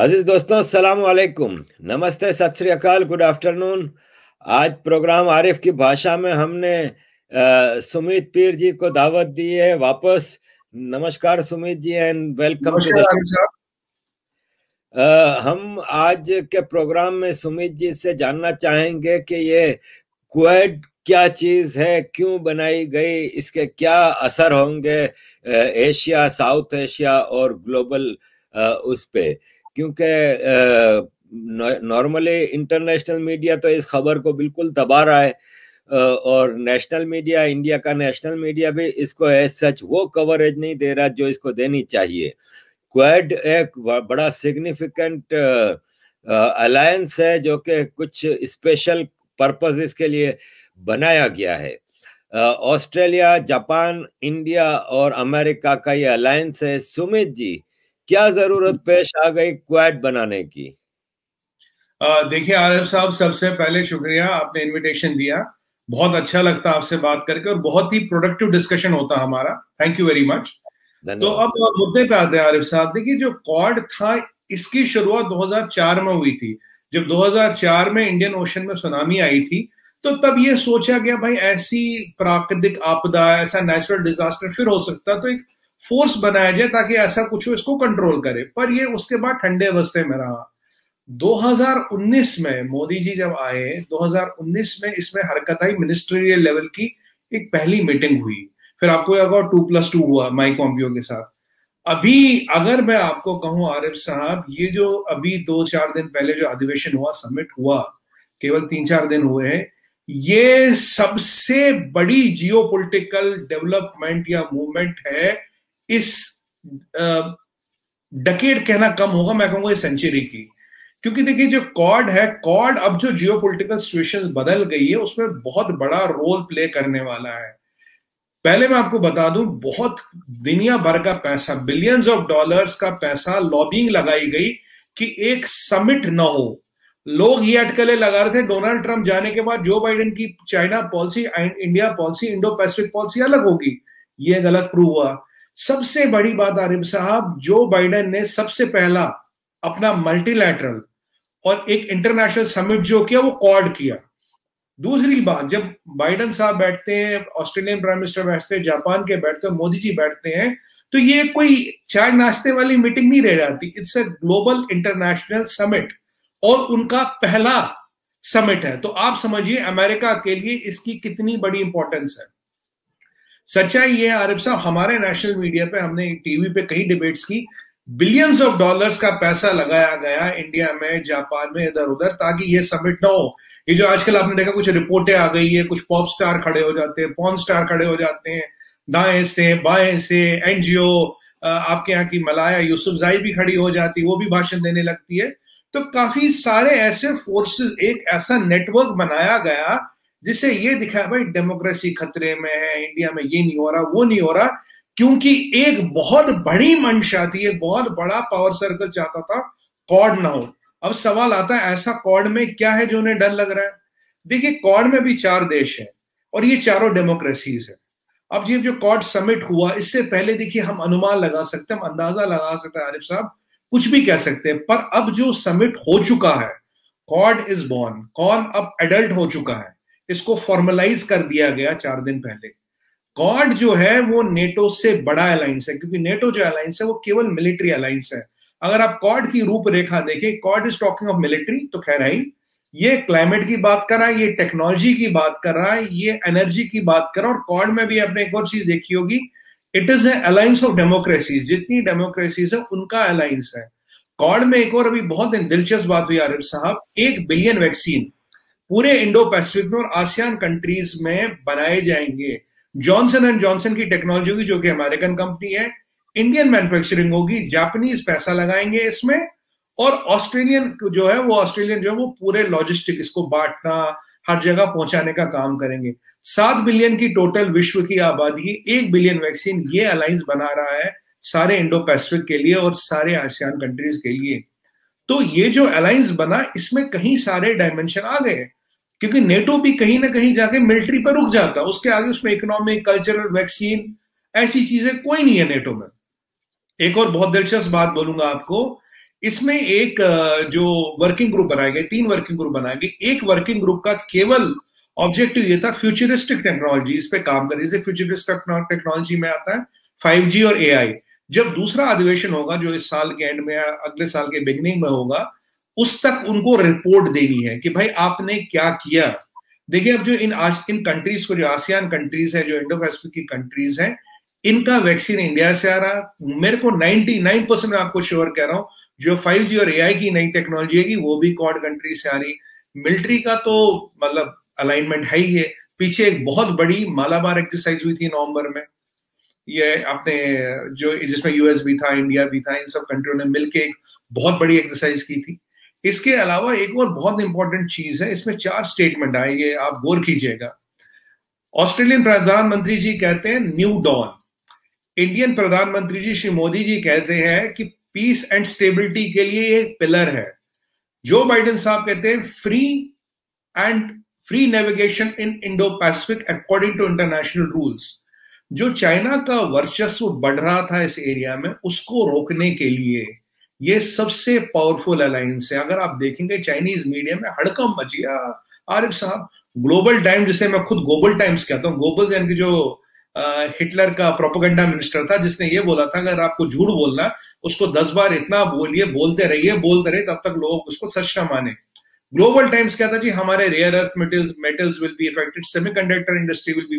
अजीज दोस्तों, अस्सलाम वालेकुम, नमस्ते, सत श्री अकाल, गुड आफ्टरनून। आज प्रोग्राम आरिफ की भाषा में हमने सुमित पीर जी को दावत दी है वापस। नमस्कार Sumit ji and welcome to the. हम आज के प्रोग्राम में सुमित जी से जानना चाहेंगे कि ये क्वेड क्या चीज है, क्यों बनाई गई, इसके क्या असर होंगे एशिया, साउथ एशिया और ग्लोबल उस पे। क्योंकि नॉर्मली इंटरनेशनल मीडिया तो इस खबर को बिल्कुल दबा रहा है और नेशनल मीडिया, इंडिया का नेशनल मीडिया भी इसको एज सच वो कवरेज नहीं दे रहा जो इसको देनी चाहिए। क्वेड एक बड़ा सिग्निफिकेंट अलायंस है जो कि कुछ स्पेशल पर्पसेस के लिए बनाया गया है। ऑस्ट्रेलिया, जापान, इंडिया और अमेरिका का ये अलायंस है। सुमित जी, क्या जरूरत पेश आ गई क्वेड बनाने की? देखिए आरिफ साहब, सबसे पहले शुक्रिया, आपने इनविटेशन दिया। बहुत अच्छा लगता आपसे बात करके और बहुत ही प्रोडक्टिव डिस्कशन होता हमारा। Thank you very much. तो अब मुद्दे पे आते हैं आरिफ साहब। देखिए, जो क्वाड था इसकी शुरुआत 2004 में हुई थी। जब 2004 में इंडियन ओशन में सुनामी आई थी तो तब ये सोचा गया भाई ऐसी प्राकृतिक आपदा, ऐसा नेचुरल डिजास्टर फिर हो सकता, तो एक फोर्स बनाया जाए ताकि ऐसा कुछ हो, इसको कंट्रोल करे। पर ये उसके बाद ठंडे अवस्थे में रहा। 2019 में मोदी जी जब आए, 2019 में इसमें हरकत आई, मिनिस्ट्रियल लेवल की एक पहली मीटिंग हुई। फिर आपको याद होगा 2+2 हुआ माइक पॉम्पियो के साथ। अभी अगर मैं आपको कहूं आरिफ साहब, ये जो अभी 2-4 दिन पहले जो अधिवेशन हुआ, समिट हुआ, केवल 3-4 दिन हुए हैं, ये सबसे बड़ी जियोपॉलिटिकल डेवलपमेंट या मूवमेंट है इस डेकेड, कहना कम होगा, मैं कहूंगा इस सेंचुरी की। क्योंकि देखिए, जो क्वाड है, क्वाड अब जो जियोपॉलिटिकल सिचुएशन बदल गई है उसमें बहुत बड़ा रोल प्ले करने वाला है। पहले मैं आपको बता दूं, बहुत दुनिया भर का पैसा, बिलियंस ऑफ डॉलर्स का पैसा लॉबिंग लगाई गई कि एक समिट ना हो। लोग ये अटकलें लगा रहे थे डोनाल्ड ट्रंप जाने के बाद जो बाइडेन की China policy, India policy, Indo Pacific policy अलग होगी। ये गलत प्रूव हुआ। सबसे बड़ी बात आरिफ साहब, जो बाइडेन ने सबसे पहला अपना मल्टीलैटरल और एक इंटरनेशनल समिट जो किया वो क्वाड किया। दूसरी बात, जब बाइडेन साहब बैठते हैं, ऑस्ट्रेलियन प्राइम मिनिस्टर बैठते हैं, जापान के बैठते हैं, मोदी जी बैठते हैं, तो ये कोई चाय नाश्ते वाली मीटिंग नहीं रह जाती। It's a global international summit और उनका पहला समिट है। तो आप समझिए अमेरिका के लिए इसकी कितनी बड़ी इंपॉर्टेंस है। सच्चाई ये है आरिफ साहब, हमारे नेशनल मीडिया पे, हमने टीवी पे कई डिबेट्स की, बिलियंस ऑफ डॉलर्स का पैसा लगाया गया इंडिया में, जापान में, इधर उधर, ताकि ये समिट ना हो। ये जो आजकल आपने देखा कुछ रिपोर्टें आ गई है, कुछ पॉप स्टार खड़े हो जाते हैं, पॉर्न स्टार खड़े हो जाते हैं, दाएं से बाएं से, एनजीओ, आपके यहाँ की मलाया यूसुफजाई भी खड़ी हो जाती, वो भी भाषण देने लगती है। तो काफी सारे ऐसे फोर्सेस, एक ऐसा नेटवर्क बनाया गया जिससे ये दिखाया भाई डेमोक्रेसी खतरे में है, इंडिया में ये नहीं हो रहा, वो नहीं हो रहा, क्योंकि एक बहुत बड़ी मंशा थी, एक बहुत बड़ा पावर सर्कल चाहता था क्वाड ना हो। अब सवाल आता है, ऐसा क्वाड में क्या है जो उन्हें डर लग रहा है? देखिए, क्वाड में भी 4 देश हैं और ये चारों डेमोक्रेसीज है। अब ये जो क्वाड समिट हुआ, इससे पहले देखिए हम अनुमान लगा सकते हैं, हम अंदाजा लगा सकते हैं आरिफ साहब, कुछ भी कह सकते हैं। पर अब जो समिट हो चुका है, क्वाड इज बॉर्न, क्वाड अब एडल्ट हो चुका है, इसको फॉर्मलाइज कर दिया गया 4 दिन पहले। क्वाड जो है वो नेटो से बड़ा अलायंस है, क्योंकि नेटो जो अलायंस है वो केवल मिलिट्री अलायंस है। अगर आप क्वाड की रूपरेखा देखें, quad is talking of military, तो कह रहा है ये क्लाइमेट की बात कर रहा है, ये टेक्नोलॉजी की बात कर रहा है, ये एनर्जी की बात कर रहा है। और क्वाड में भी आपने एक और चीज देखी होगी, it is a alliance of democracies, जितनी डेमोक्रेसीज है उनका अलायंस है। क्वाड में एक और अभी बहुत दिलचस्प बात हुई आरिफ साहब, 1 बिलियन वैक्सीन पूरे इंडो पैसिफिक में और आसियान कंट्रीज में बनाए जाएंगे। जॉनसन एंड जॉनसन की टेक्नोलॉजी होगी जो कि अमेरिकन कंपनी है, इंडियन मैन्युफैक्चरिंग होगी, जापानीज पैसा लगाएंगे इसमें, और ऑस्ट्रेलियन जो है वो पूरे लॉजिस्टिक, इसको बांटना, हर जगह पहुंचाने का काम करेंगे। 7 बिलियन की टोटल विश्व की आबादी, 1 बिलियन वैक्सीन, ये अलायंस बना रहा है सारे इंडो पैसिफिक के लिए और सारे आसियान कंट्रीज के लिए। तो ये जो अलायंस बना, इसमें कहीं सारे डायमेंशन आ गए, क्योंकि नेटो भी कहीं ना कहीं जाके मिलिट्री पर रुक जाता, उसके आगे उसमें इकोनॉमिक, कल्चरल, वैक्सीन, ऐसी चीजें कोई नहीं है नेटो में। एक और बहुत दिलचस्प बात बोलूंगा आपको, इसमें एक जो वर्किंग ग्रुप बनाए गए, 3 वर्किंग ग्रुप बनाए गए। एक वर्किंग ग्रुप का केवल ऑब्जेक्टिव ये था फ्यूचरिस्टिक टेक्नोलॉजी पे काम करने से। फ्यूचरिस्टिक टेक्नोलॉजी में आता है 5G और AI। जब दूसरा अधिवेशन होगा जो इस साल के एंड में या अगले साल के बिगिनिंग में होगा, उस तक उनको रिपोर्ट देनी है कि भाई आपने क्या किया। देखिए अब जो इन कंट्रीज को, जो आसियान कंट्रीज है, जो इंडो पैसिफिक की कंट्रीज हैं, इनका वैक्सीन इंडिया से आ रहा। मेरे को 99% में आपको श्योर कह रहा हूं, जो 5G और AI की नई टेक्नोलॉजी है वो भी क्वाड कंट्री से आ रही। मिलिट्री का तो मतलब अलाइनमेंट है ही है। पीछे एक बहुत बड़ी मालाबार एक्सरसाइज हुई थी नवंबर में, ये अपने जो जिसमें यूएस भी था, इंडिया भी था, इन सब कंट्रियों ने मिलकर एक बहुत बड़ी एक्सरसाइज की थी। इसके अलावा एक और बहुत इंपॉर्टेंट चीज है, इसमें 4 स्टेटमेंट आए, ये आप गौर कीजिएगा। ऑस्ट्रेलियन प्रधानमंत्री जी कहते हैं न्यू डॉन। इंडियन प्रधानमंत्री जी श्री मोदी जी कहते हैं कि पीस एंड स्टेबिलिटी के लिए एक पिलर है। जो बाइडेन साहब कहते हैं free navigation in Indo Pacific according to international rules. जो चाइना का वर्चस्व बढ़ रहा था इस एरिया में, उसको रोकने के लिए ये सबसे पावरफुल अलायंस है। अगर आप देखेंगे चाइनीज मीडिया में हड़कंप मच गया। आरिफ साहब, ग्लोबल टाइम, जिसे मैं खुद ग्लोबल टाइम्स कहता हूँ, ग्लोबल यानी कि जो हिटलर का प्रोपेगेंडा मिनिस्टर था, जिसने ये बोला था अगर आपको झूठ बोलना उसको 10 बार इतना बोलिए, बोलते रहे तब तक लोग उसको सच ना माने। ग्लोबल टाइम्स कहता जी हमारे rare earth metals will be affected, semiconductor industry will be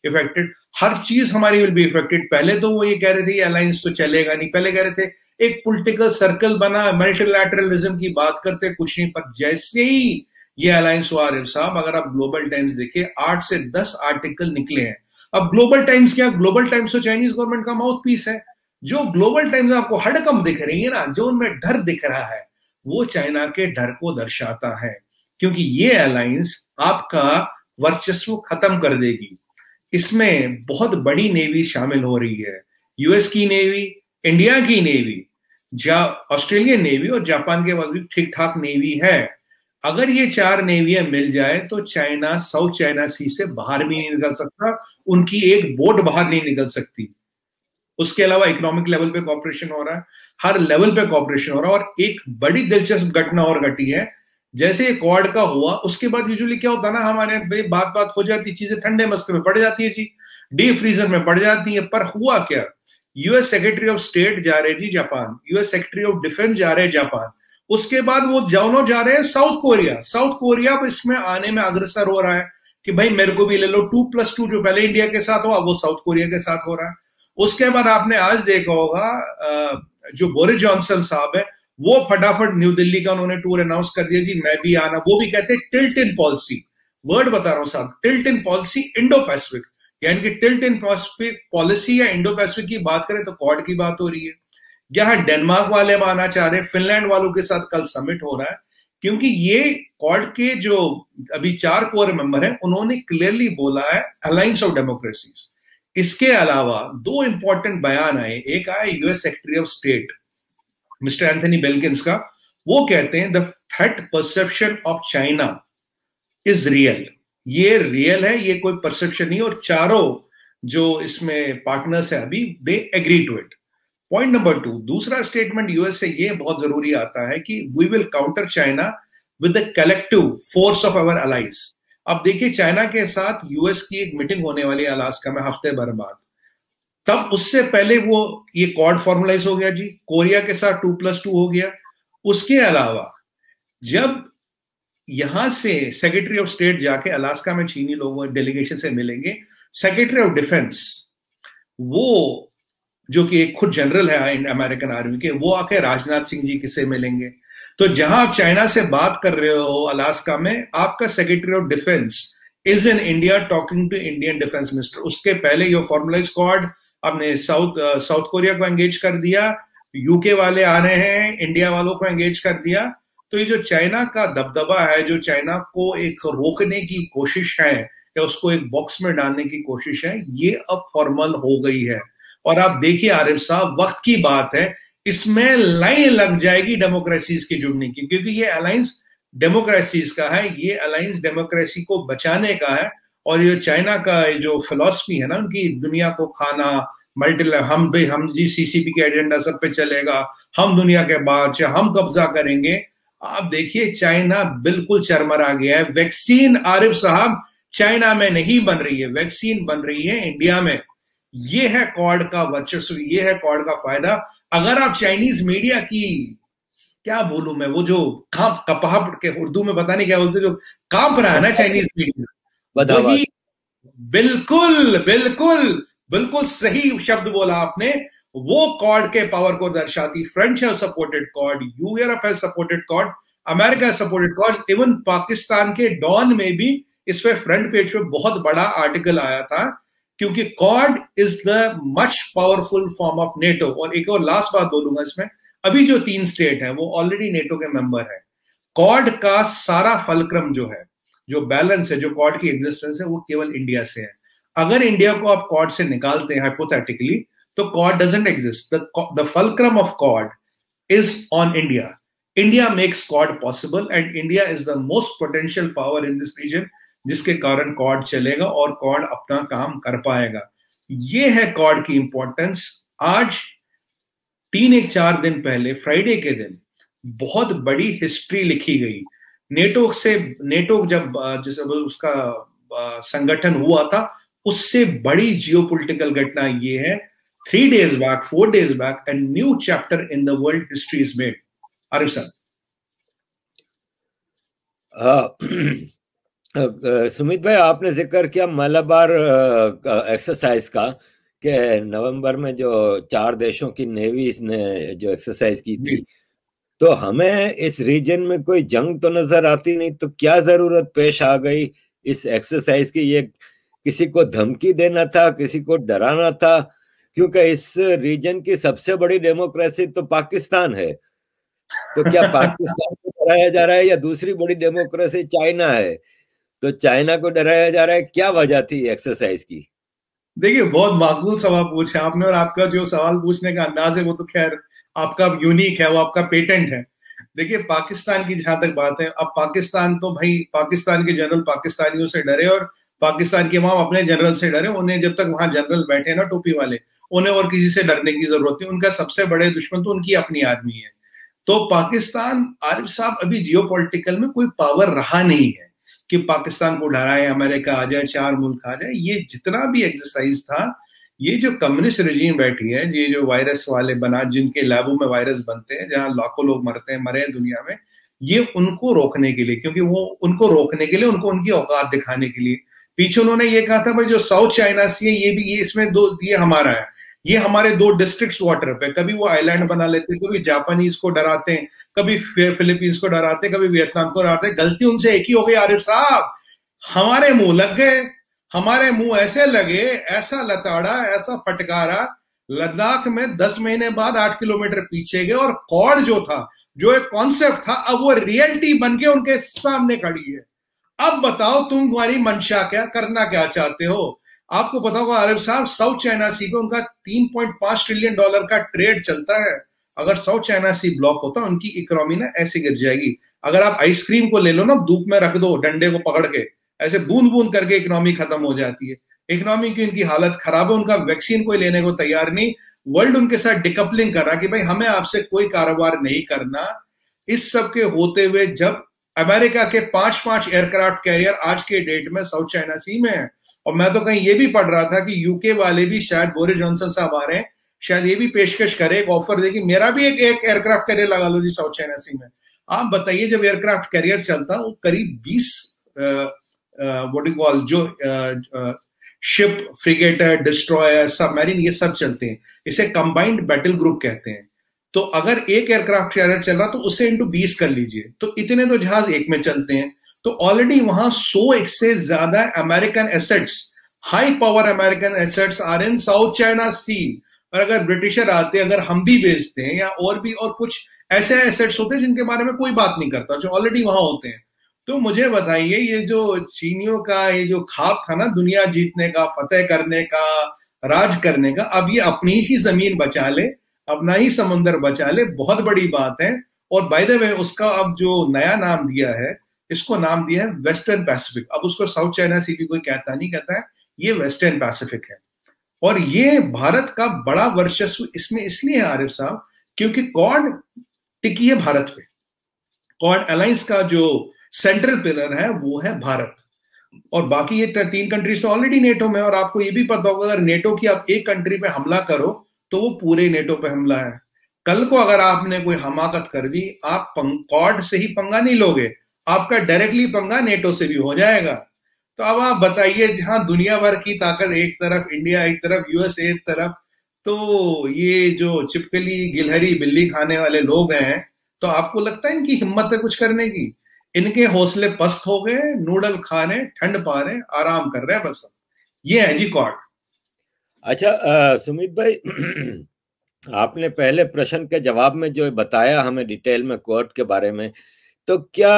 affected, हर चीज हमारी विल बी इफेक्टेड। पहले तो वो ये कह रहे थे ये अलायंस तो चलेगा नहीं, पहले कह रहे थे एक पॉलिटिकल सर्कल बना, मल्टीलैटरलिज्म की बात करते कुछ नहीं। पर जैसे ही ये अलायंस हुआ आरिफ साहब, अगर आप ग्लोबल टाइम्स देखिए 8 से 10 आर्टिकल निकले हैं। अब ग्लोबल टाइम्स क्या, ग्लोबल टाइम्स तो चाइनीज गवर्नमेंट का माउथ पीस है। जो ग्लोबल टाइम्स आपको हड़कंप दिख रही है ना, जो उनमें डर दिख रहा है, वो चाइना के डर को दर्शाता है, क्योंकि ये अलायंस आपका वर्चस्व खत्म कर देगी। इसमें बहुत बड़ी नेवी शामिल हो रही है, यूएस की नेवी, इंडिया की नेवी, ऑस्ट्रेलियन नेवी और जापान के बाद भी ठीक ठाक नेवी है। अगर ये 4 नेवियां मिल जाए तो चाइना साउथ चाइना सी से बाहर भी नहीं निकल सकता, उनकी एक बोट बाहर नहीं निकल सकती। उसके अलावा इकोनॉमिक लेवल पे कॉपरेशन हो रहा है, हर लेवल पे कॉपरेशन हो रहा है। और एक बड़ी दिलचस्प घटना और घटी है, जैसे क्वाड का हुआ उसके बाद यूजुअली क्या होता है ना, हमारे बात हो जाती, चीजें ठंडे मस्ते में पड़ जाती है जी, डीप फ्रीजर में पड़ जाती है। पर हुआ क्या, यूएस सेक्रेटरी ऑफ स्टेट जा रहे जी Japan, US secretary of defence जा रहे जापान, उसके बाद वो दोनों जा रहे हैं साउथ कोरिया। साउथ कोरिया इसमें आने में अग्रसर हो रहा है कि भाई मेरे को भी ले लो, 2+2 जो पहले इंडिया के साथ हुआ वो साउथ कोरिया के साथ हो रहा है। उसके बाद आपने आज देखा होगा जो बोरिस जॉनसन साहब है, वो फटाफट न्यू दिल्ली का उन्होंने टूर अनाउंस कर दिया जी, मैं भी आना। वो भी कहते हैं टिल्ट इन पॉलिसी, वर्ड बता रहा हूं साहब, tilt in policy Indo Pacific, यानी कि टिल्ट इन पैसिफिक पॉलिसी या इंडो पैसिफिक की बात करें तो क्वाड की बात हो रही है। यहाँ डेनमार्क वाले आना चाह रहे हैं, फिनलैंड वालों के साथ कल समिट हो रहा है, क्योंकि ये क्वाड के जो अभी 4 कोर मेंबर हैं, उन्होंने क्लियरली बोला है अलायंस ऑफ डेमोक्रेसीज। इसके अलावा 2 इंपॉर्टेंट बयान आए, एक आया US secretary of state mister Anthony Blinken का, वो कहते हैं the threat perception of China is real. ये रियल है, ये कोई परसेप्शन नहीं। और चारों जो इसमें पार्टनर्स है अभी, they agree to it. Point number 2, दूसरा स्टेटमेंट यूएस से ये बहुत जरूरी आता है कि we will counter China with the collective force of our allies. अब देखिए चाइना के साथ यूएस की एक मीटिंग होने वाली है अलास्का में हफ्ते भर बाद, तब उससे पहले वो ये क्वाड फॉर्मुलाइज हो गया जी, कोरिया के साथ 2+2 हो गया। उसके अलावा जब यहां से सेक्रेटरी ऑफ स्टेट जाके अलास्का में चीनी लोगों डेलीगेशन से मिलेंगे, सेक्रेटरी ऑफ डिफेंस वो जो कि एक खुद जनरल है अमेरिकन आर्मी के, वो आके राजनाथ सिंह जी किससे मिलेंगे। तो जहां आप चाइना से बात कर रहे हो अलास्का में, आपका secretary of defence is in India talking to Indian defence minister. उसके पहले यो फॉर्मुलाइज क्वाड आपने साउथ कोरिया को एंगेज कर दिया, यूके वाले आ रहे हैं, इंडिया वालों को एंगेज कर दिया। तो ये जो चाइना का दबदबा है, जो चाइना को एक रोकने की कोशिश है या उसको एक बॉक्स में डालने की कोशिश है, ये अब फॉर्मल हो गई है। और आप देखिए आरिफ साहब, वक्त की बात है, इसमें लाइन लग जाएगी डेमोक्रेसीज की जुड़ने की, क्योंकि ये अलायंस डेमोक्रेसीज का है, ये अलायंस डेमोक्रेसी को बचाने का है। और ये चाइना का जो फिलॉसफी है ना, उनकी दुनिया को खाना, हम जी सीसीपी के एजेंडा सब पे चलेगा, हम दुनिया के बादशाह, हम कब्जा करेंगे। आप देखिए चाइना बिल्कुल चरमरा गया है। वैक्सीन आरिफ साहब चाइना में नहीं बन रही है, वैक्सीन बन रही है इंडिया में। ये है क्वाड का वर्चस्व, ये है क्वाड का फायदा। अगर आप चाइनीज मीडिया की, क्या बोलूं मैं, वो जो कपाहट के उर्दू में पता नहीं क्या बोलते, जो कांप रहा है ना चाइनीज मीडिया, वही बिल्कुल बिल्कुल बिल्कुल सही शब्द बोला आपने, वो कॉर्ड के पावर को दर्शाती। French have supported Quad, Europe has supported Quad, America has supported Quad, even Pakistan के डॉन में भी इस पे फ्रंट पेज पे बहुत बड़ा आर्टिकल आया था, क्योंकि Quad is the much powerful form of NATO. और एक और लास्ट बात बोलूंगा इसमें, अभी जो 3 स्टेट हैं वो ऑलरेडी नेटो के मेंबर है। कॉर्ड का सारा फलक्रम जो है, जो बैलेंस है, जो कॉर्ड की एग्जिस्टेंस है, वो केवल इंडिया से है। अगर इंडिया को आप कॉर्ड से निकालते हैं हाइपोथेटिकली, तो Quad doesn't exist. The fulcrum of Quad is on India. India makes Quad possible and India is the most potential power in this region, जिसके कारण कॉर्ड चलेगा और कॉर्ड अपना काम कर पाएगा। ये है कॉर्ड की इंपॉर्टेंस। आज 4 दिन पहले फ्राइडे के दिन बहुत बड़ी हिस्ट्री लिखी गई। नेटो जब जैसे उसका संगठन हुआ था, उससे बड़ी जियोपॉलिटिकल घटना ये है। 4 days back, a new chapter in the world history is made. Arif साहब। सुमित भाई, आपने जिक्र किया मलाबार एक्सरसाइज का, कि नवंबर में जो 4 देशों की नेवी ने जो एक्सरसाइज की थी, तो हमें इस रीजन में कोई जंग तो नजर आती नहीं, तो क्या जरूरत पेश आ गई इस एक्सरसाइज की? ये किसी को धमकी देना था, किसी को डराना था? क्योंकि इस रीजन की सबसे बड़ी डेमोक्रेसी तो पाकिस्तान है, तो क्या पाकिस्तान को डराया जा रहा है, या दूसरी बड़ी डेमोक्रेसी चाइना है, तो चाइना को डराया जा रहा है? क्या वजह थी एक्सरसाइज की? देखिए, बहुत माकूल सवाल पूछा आपने, और आपका जो सवाल पूछने का अंदाज है वो तो खैर आपका यूनिक है, वो आपका पेटेंट है। देखिए, पाकिस्तान की जहां तक बात है, अब पाकिस्तान तो भाई, पाकिस्तान के जनरल पाकिस्तानियों से डरे और पाकिस्तान के वहां अपने जनरल से डरे। उन्हें जब तक वहां जनरल बैठे ना टोपी वाले, उन्हें और किसी से डरने की जरूरत नहीं। उनका सबसे बड़े दुश्मन तो उनकी अपनी आदमी है। तो पाकिस्तान, आरिफ साहब, अभी जियोपॉलिटिकल में कोई पावर रहा नहीं है कि पाकिस्तान को डराए, अमेरिका आ जाए, 4 मुल्क आ जाए। ये जितना भी एक्सरसाइज था, ये जो कम्युनिस्ट रजीम बैठी है, ये जो वायरस वाले बना, जिनके लैबों में वायरस बनते हैं, जहां लाखों लोग मरते हैं, मरे हैं दुनिया में, ये उनको रोकने के लिए, क्योंकि वो उनको रोकने के लिए, उनको उनकी औकात दिखाने के लिए, पीछे उन्होंने ये कहा था भाई जो साउथ चाइना सी है, ये भी, ये इसमें ये हमारा है, ये हमारे 2 डिस्ट्रिक्ट्स वाटर पे। कभी वो आइलैंड बना लेते, कभी जापानीज को डराते हैं, कभी फिलीपींस को डराते, कभी वियतनाम को डराते। गलती उनसे एक ही हो गई आरिफ साहब, हमारे मुंह लग गए। हमारे मुंह ऐसे लगे, ऐसा लताड़ा, ऐसा फटकारा, लद्दाख में 10 महीने बाद 8 किलोमीटर पीछे गए, और कॉर्ड जो था, जो एक कॉन्सेप्ट था, अब वो रियलिटी बन के उनके सामने खड़ी है। अब बताओ तुम्हारी मंशा क्या, करना क्या चाहते हो? आपको पता होगा आरिफ साहब, साउथ चाइना सी पे उनका $3.5 ट्रिलियन का ट्रेड चलता है। अगर साउथ चाइना सी ब्लॉक होता, उनकी इकोनॉमी ना ऐसे गिर जाएगी। अगर आप आइसक्रीम को ले लो ना, धूप में रख दो डंडे को पकड़ के, ऐसे बूंद बूंद करके इकोनॉमी खत्म हो जाती है। इकोनॉमी की उनकी हालत खराब है। उनका वैक्सीन कोई लेने को तैयार नहीं। वर्ल्ड उनके साथ डिकपलिंग कर रहा कि भाई हमें आपसे कोई कारोबार नहीं करना। इस सब के होते हुए जब अमेरिका के 5 एयरक्राफ्ट कैरियर आज के डेट में साउथ चाइना सी में है, और मैं तो कहीं ये भी पढ़ रहा था कि यूके वाले भी, शायद बोरिस जॉनसन साहब आ रहे हैं, शायद ये भी पेशकश करे, एक ऑफर दे कि मेरा भी एक एयरक्राफ्ट कैरियर लगा लो जी साउथ चाइना सी में। आप बताइए, जब एयरक्राफ्ट कैरियर चलता, वो करीब 20 व्हाट यू कॉल, जो शिप, फ्रिगेटर, डिस्ट्रॉयर, सबमरीन, ये सब चलते हैं। इसे कंबाइंड बैटल ग्रुप कहते हैं। तो अगर एक एयरक्राफ्ट कैरियर चल रहा तो उसे इंटू 20 कर लीजिए, तो इतने तो जहाज एक में चलते हैं। तो ऑलरेडी वहां 100 से ज्यादा American assets, high power American assets are in South China Sea. और अगर ब्रिटिशर आते, अगर हम भी बेचते हैं, या और भी और कुछ ऐसे एसेट्स होते हैं जिनके बारे में कोई बात नहीं करता, जो ऑलरेडी वहां होते हैं। तो मुझे बताइए, ये जो चीनियों का ये जो ख्वाब था ना, दुनिया जीतने का, फतेह करने का, राज करने का, अब ये अपनी ही जमीन बचा ले, अपना ही समंदर बचा ले, बहुत बड़ी बात है। और बाय द वे, उसका अब जो नया नाम दिया है, इसको नाम दिया है वेस्टर्न पैसिफिक। अब उसको साउथ चाइना सी भी कोई कहता नहीं, कहता है ये वेस्टर्न पैसिफिक है। और ये भारत का बड़ा वर्चस्व इसमें इसलिए है आरिफ साहब, क्योंकि क्वाड टिकी है भारत पे। क्वाड अलायंस का जो सेंट्रल पिलर है वो है भारत, और बाकी ये 3 कंट्रीज तो ऑलरेडी नेटो में। और आपको ये भी पता होगा, अगर नेटो की आप एक कंट्री पे हमला करो तो वो पूरे नेटो पे हमला है। कल को अगर आपने कोई हमाकत कर दी, आप क्वाड से ही पंगा नहीं लोगे, आपका डायरेक्टली पंगा नेटो से भी हो जाएगा। तो अब आप बताइए, जहां दुनिया भर की ताकत एक तरफ, इंडिया एक तरफ, यूएस एक तरफ, तो ये जो चिपकली गिलहरी बिल्ली खाने वाले लोग हैं, तो आपको लगता है इनकी हिम्मत है कुछ करने की? इनके हौसले पस्त हो गए, नूडल खा रहे, ठंड पा रहे, आराम कर रहे हैं बस। ये है जी क्वाड। अच्छा सुमित भाई, आपने पहले प्रश्न के जवाब में जो बताया हमें डिटेल में क्वाड के बारे में, तो क्या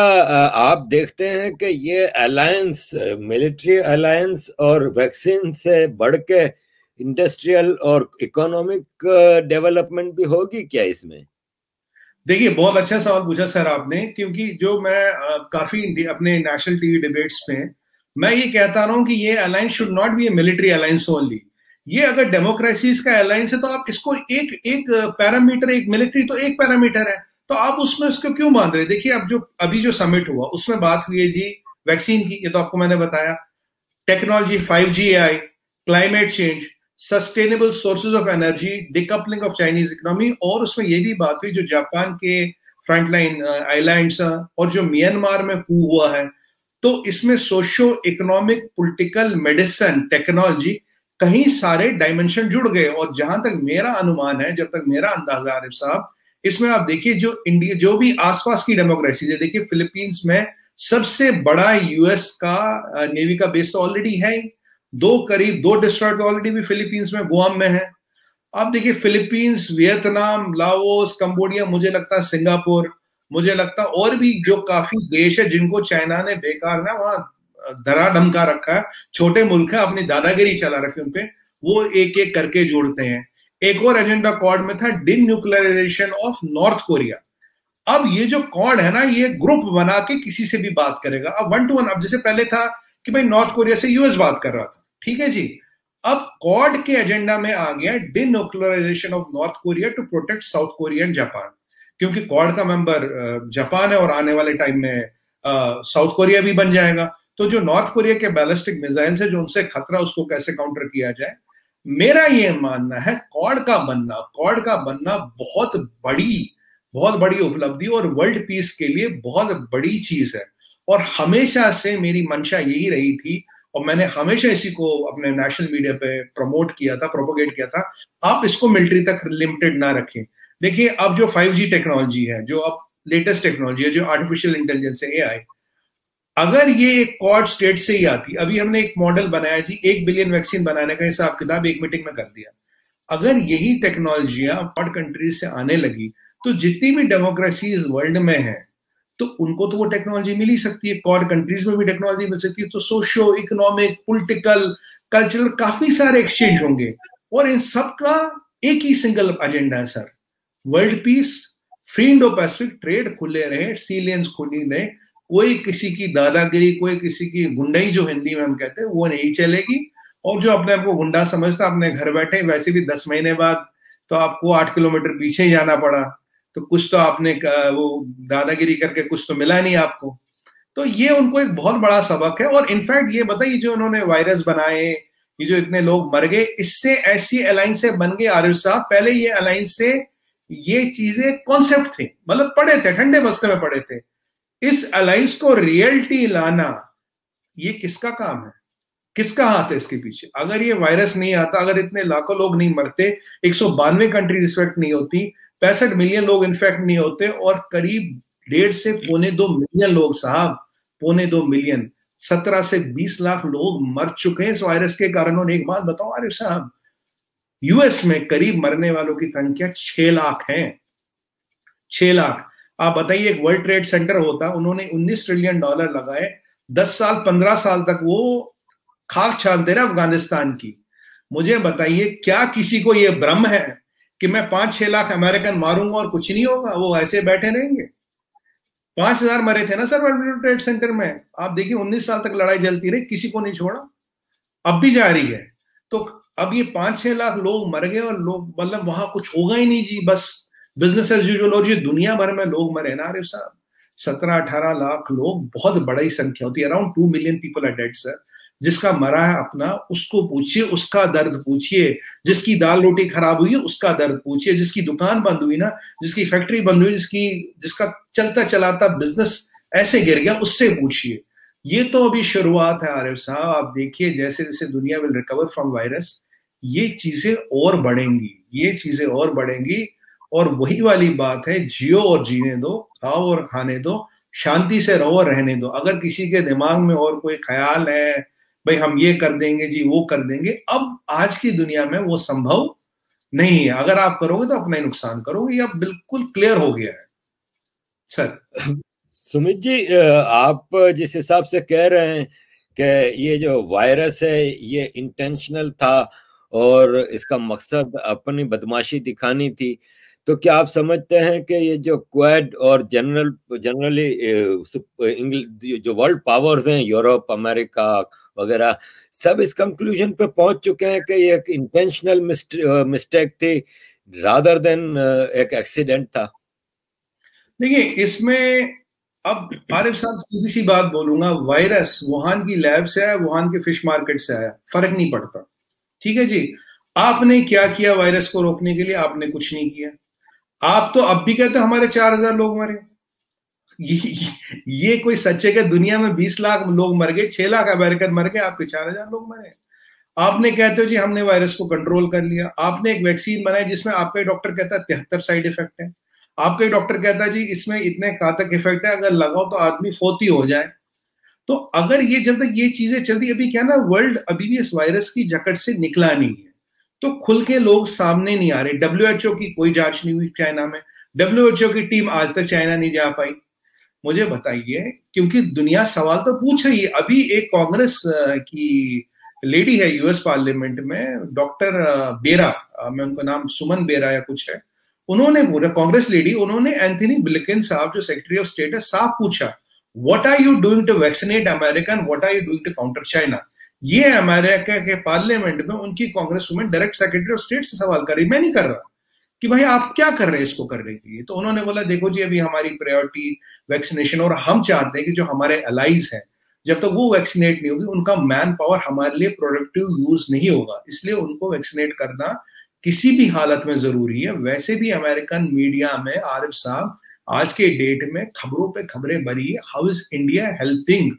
आप देखते हैं कि ये अलायंस मिलिट्री अलायंस और वैक्सीन से बढ़ के इंडस्ट्रियल और इकोनॉमिक डेवलपमेंट भी होगी क्या इसमें? देखिए, बहुत अच्छा सवाल पूछा सर आपने, क्योंकि जो मैं काफी अपने नेशनल टीवी डिबेट्स में मैं ये कहता रहा हूं कि ये alliance should not be A military alliance only. ये अगर डेमोक्रेसीज का अलायंस है तो आप इसको एक एक पैरामीटर, एक मिलिट्री तो एक पैरामीटर है, तो आप उसमें उसको क्यों बांध रहे? देखिए, अब जो अभी जो समिट हुआ उसमें बात हुई है जी वैक्सीन की, ये तो आपको मैंने बताया, technology, 5G AI, climate change, sustainable sources of energy, decoupling of Chinese economy, और उसमें यह भी बात हुई जो जापान के फ्रंटलाइन आइलैंड्स और जो म्यांमार में कू हुआ है। तो इसमें socio economic, political, medicine, technology, कहीं सारे डायमेंशन जुड़ गए। और जहां तक मेरा अनुमान है, जब तक मेरा अंदाजा आरिफ साहब, इसमें आप देखिए जो इंडिया, जो भी आसपास की डेमोक्रेसी है, देखिए फिलीपींस में सबसे बड़ा यूएस का नेवी का बेस तो ऑलरेडी है, करीब 2 डिस्ट्रॉयर ऑलरेडी भी फिलीपींस में, गुआम में है। आप देखिए फिलीपींस, वियतनाम, लाओस, कंबोडिया, मुझे लगता है सिंगापुर, मुझे लगता है और भी जो काफी देश है जिनको चाइना ने बेकार ना वहां धरा धमका रखा है, छोटे मुल्क है, अपनी दादागिरी चला रखी उनपे, वो एक एक करके जोड़ते हैं। एक और एजेंडा क्वाड में था डिन्यूक्लियराइजेशन ऑफ नॉर्थ कोरिया। अब ये जो क्वाड है ना, ये ग्रुप बना के किसी से भी बात करेगा। अब 1 to 1, अब जैसे पहले था कि भाई नॉर्थ कोरिया से यूएस बात कर रहा था, ठीक है जी, अब क्वाड के एजेंडा में आ गया denuclearisation of North Korea to protect South Korea and Japan, क्योंकि क्वाड का मेंबर जापान है और आने वाले टाइम में साउथ कोरिया भी बन जाएगा। तो जो नॉर्थ कोरिया के बैलिस्टिक मिसाइल से जो उनसे खतरा, उसको कैसे काउंटर किया जाए। मेरा ये मानना है क्वाड का बनना बहुत बड़ी उपलब्धि और वर्ल्ड पीस के लिए बहुत बड़ी चीज है। और हमेशा से मेरी मंशा यही रही थी, और मैंने हमेशा इसी को अपने नेशनल मीडिया पे प्रमोट किया था, प्रोपोगेट किया था, आप इसको मिलिट्री तक लिमिटेड ना रखें। देखिए, अब जो 5G टेक्नोलॉजी है, जो अब लेटेस्ट टेक्नोलॉजी है, जो आर्टिफिशियल इंटेलिजेंस है, AI, अगर ये एक क्वाड स्टेट से ही आती, अभी हमने एक मॉडल बनाया जी, 1 बिलियन वैक्सीन बनाने का हिसाब किताब एक मीटिंग में कर दिया। अगर यही टेक्नोलॉजियां क्वाड कंट्रीज से आने लगी तो जितनी भी डेमोक्रेसीज वर्ल्ड में है, तो उनको तो वो टेक्नोलॉजी मिल ही सकती है, क्वाड कंट्रीज में भी टेक्नोलॉजी मिल सकती है। तो सोशियो इकोनॉमिक, पॉलिटिकल, कल्चरल काफी सारे एक्सचेंज होंगे, और इन सब का एक ही सिंगल एजेंडा है sir, world peace, free Indo Pacific trade खुले रहे, सी लेन्स खुली रहे, कोई किसी की दादागिरी, कोई किसी की गुंडाई, जो हिंदी में हम कहते हैं, वो नहीं चलेगी। और जो अपने आप को गुंडा समझता, अपने घर बैठे, वैसे भी 10 महीने बाद तो आपको 8 किलोमीटर पीछे ही जाना पड़ा, तो कुछ तो आपने वो दादागिरी करके कुछ तो मिला नहीं आपको। तो ये उनको एक बहुत बड़ा सबक है। और इनफैक्ट ये बताइए, जो उन्होंने वायरस बनाए, ये जो इतने लोग मर गए, इससे ऐसी अलायंस से बन गए आरिफ साहब। पहले ये अलायंस से ये चीजें कॉन्सेप्ट थे, मतलब पढ़े थे, ठंडे बस्ते में पढ़े थे। इस अलायंस को रियलिटी लाना, ये किसका काम है, किसका हाथ है इसके पीछे? अगर ये वायरस नहीं आता, अगर इतने लाखों लोग नहीं मरते, 192 कंट्री इन्फेक्ट नहीं होती, 65 मिलियन लोग इन्फेक्ट नहीं होते, और करीब 1.5 से 1.25 मिलियन लोग साहब, 1.25 मिलियन, 17 से 20 लाख लोग मर चुके हैं इस वायरस के कारण। और एक बात बताओ आरिफ साहब, यूएस में करीब मरने वालों की संख्या 6 लाख है, 6 लाख। आप बताइए, एक वर्ल्ड ट्रेड सेंटर होता, उन्होंने $19 ट्रिलियन लगाए, 10 साल 15 साल तक वो खाक छानते रहे अफगानिस्तान की। मुझे बताइए, क्या किसी को यह भ्रम है कि मैं 5-6 लाख अमेरिकन मारूंगा और कुछ नहीं होगा? वो ऐसे बैठे रहेंगे? 5,000 मरे थे ना सर वर्ल्ड ट्रेड सेंटर में। आप देखिए 19 साल तक लड़ाई चलती रही, किसी को नहीं छोड़ा, अब भी जारी है। तो अब ये 5-6 लाख लोग मर गए और लोग मतलब वहां कुछ होगा ही नहीं जी, बस बिजनेस एज यूजुअल। और ये दुनिया भर में लोग मरे ना आरिफ साहब, 17-18 लाख लोग बहुत बड़ी संख्या होती है। Around 2 million people are dead sir. जिसका मरा है अपना उसको पूछिए, उसका दर्द पूछिए। जिसकी दाल रोटी खराब हुई है उसका दर्द पूछिए। जिसकी दुकान बंद हुई ना, जिसकी फैक्ट्री बंद हुई, जिसका चलता चलाता बिजनेस ऐसे गिर गया, उससे पूछिए। ये तो अभी शुरुआत है आरिफ साहब। आप देखिए जैसे जैसे दुनिया विल रिकवर फ्रॉम वायरस, ये चीजें और बढ़ेंगी, ये चीजें और बढ़ेंगी। और वही वाली बात है, जियो और जीने दो, खाओ और खाने दो, शांति से रहो और रहने दो। अगर किसी के दिमाग में और कोई ख्याल है भाई हम ये कर देंगे जी, वो कर देंगे, अब आज की दुनिया में वो संभव नहीं है। अगर आप करोगे तो अपना ही नुकसान करोगे, ये अब बिल्कुल क्लियर हो गया है सर। सुमित जी, आप जिस हिसाब से कह रहे हैं कि ये जो वायरस है ये इंटेंशनल था और इसका मकसद अपनी बदमाशी दिखानी थी, तो क्या आप समझते हैं कि ये जो क्वाड और जनरली जो वर्ल्ड पावर्स हैं, यूरोप, अमेरिका वगैरह, सब इस कंक्लूजन पे पहुंच चुके हैं कि ये एक इंटेंशनल मिस्टेक थी रादर देन एक एक्सीडेंट था? देखिए इसमें अब आरिफ साहब सीधी सी बात बोलूंगा, वायरस वुहान की लैब से आया, वुहान के फिश मार्केट से आया, फर्क नहीं पड़ता। ठीक है जी, आपने क्या किया वायरस को रोकने के लिए? आपने कुछ नहीं किया। आप तो अब भी कहते हमारे 4,000 लोग मरे। ये कोई सच है कि दुनिया में 20 लाख लोग मर गए, 6 लाख अमेरिकन मर गए, आपके 4,000 लोग मरे? आपने कहते हो जी हमने वायरस को कंट्रोल कर लिया। आपने एक वैक्सीन बनाई जिसमें आपका डॉक्टर कहता है 73 साइड इफेक्ट है। आपका डॉक्टर कहता है जी इसमें इतने घातक इफेक्ट है, अगर लगाओ तो आदमी फोती हो जाए। तो अगर ये जब तक ये चीजें चल रही, अभी क्या ना, वर्ल्ड अभी भी इस वायरस की जकड़ से निकला नहीं है, तो खुल के लोग सामने नहीं आ रहे। डब्ल्यूएचओ की कोई जांच नहीं हुई चाइना में, डब्ल्यूएचओ की टीम आज तक चाइना नहीं जा पाई। मुझे बताइए, क्योंकि दुनिया सवाल तो पूछ रही है। अभी एक कांग्रेस की लेडी है यूएस पार्लियामेंट में, डॉक्टर बेरा, मैं उनका नाम सुमन बेरा या कुछ है, उन्होंने पूरा कांग्रेस लेडी, उन्होंने एंथनी ब्लिंकन साहब जो सेक्रेटरी ऑफ स्टेट है, साफ पूछा what are you doing to vaccinate American, what are you doing to counter China. ये अमेरिका के पार्लियामेंट में उनकी Congress women direct secretary of state से सवाल कर रही, मैं नहीं कर रहा, कि भाई आप क्या कर रहे हैं इसको करने के लिए। तो उन्होंने बोला देखो जी अभी हमारी प्रायोरिटी वैक्सीनेशन, और हम चाहते हैं कि जो हमारे अलाइज हैं जब तक वो वैक्सीनेट नहीं होगी उनका मैन पावर हमारे लिए प्रोडक्टिव यूज नहीं होगा, इसलिए उनको वैक्सीनेट करना किसी भी हालत में जरूरी है। वैसे भी अमेरिकन मीडिया में आरिफ साहब आज के डेट में खबरों पे खबरें भरी है, how is India helping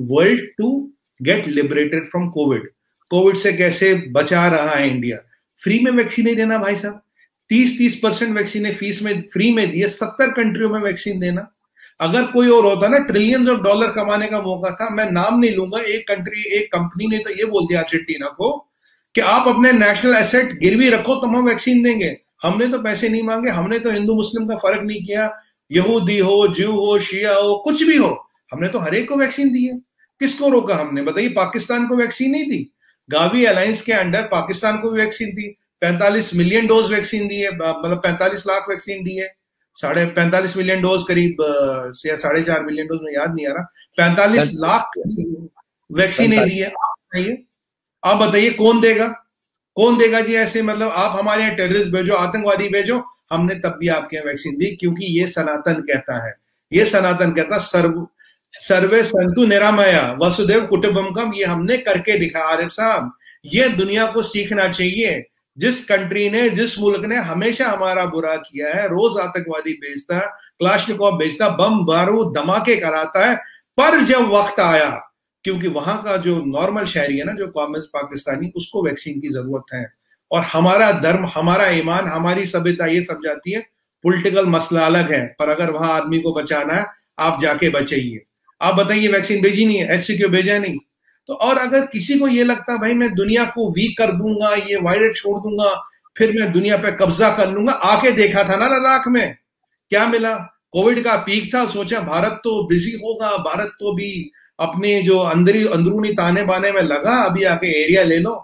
world to get liberated from Covid, Covid से कैसे बचा रहा है इंडिया। फ्री में वैक्सीन नहीं देना भाई साहब, 30% वैक्सीन फीस में फ्री में दिए, 70 कंट्रियों में वैक्सीन देना। अगर कोई और होता ना, ट्रिलियंस ऑफ डॉलर कमाने का मौका था। मैं नाम नहीं लूंगा, एक कंपनी ने तो ये बोल दिया अर्जेंटीना को कि आप अपने नेशनल एसेट गिरवी रखो तो हम वैक्सीन देंगे। हमने तो पैसे नहीं मांगे, हमने तो हिंदू मुस्लिम का फर्क नहीं किया, यहूदी हो, ज्यू हो, शिया हो, कुछ भी हो, हमने तो हर एक को वैक्सीन दी है। किसको रोका हमने? बताइए, पाकिस्तान को वैक्सीन नहीं दी? गावी अलायंस के अंडर पाकिस्तान को भी वैक्सीन दी, 45 मिलियन डोज वैक्सीन दी है, मतलब 45 लाख वैक्सीन दी है, 45 मिलियन डोज करीब, या 4.5 मिलियन डोज में याद नहीं आ रहा, 45 लाख वैक्सीन दी है। आप बताइए कौन देगा? कौन देगा जी ऐसे? मतलब आप हमारे यहाँ टेररिस्ट भेजो, आतंकवादी भेजो, हमने तब भी आपके यहाँ वैक्सीन दी, क्योंकि ये सनातन कहता है, ये सनातन कहता सर्वे संतु निरामया वसुदेव कुटुंबकम, ये हमने करके दिखा आरिफ साहब। ये दुनिया को सीखना चाहिए। जिस कंट्री ने, जिस मुल्क ने हमेशा हमारा बुरा किया है, रोज आतंकवादी भेजता, क्लाशनिकोव भेजता, बम बारूद धमाके कराता है, पर जब वक्त आया, क्योंकि वहां का जो नॉर्मल शहरी है ना, जो कॉमन पाकिस्तानी, उसको वैक्सीन की जरूरत है। और हमारा धर्म, हमारा ईमान, हमारी सभ्यता ये समझाती है पॉलिटिकल मसला अलग है, पर अगर वहां आदमी को बचाना है आप जाके बचाइए। आप बताइए वैक्सीन भेजी नहीं है, ऐसे क्यों भेजा नहीं? तो और अगर किसी को ये लगता भाई मैं दुनिया को वीक कर दूंगा, ये वायरस छोड़ दूंगा, फिर मैं दुनिया पे कब्जा कर लूंगा, आके देखा था ना लद्दाख में क्या मिला? कोविड का पीक था, सोचा भारत तो बिजी होगा, भारत तो भी अपने जो अंदरूनी ताने बाने में लगा, अभी आके एरिया ले लो,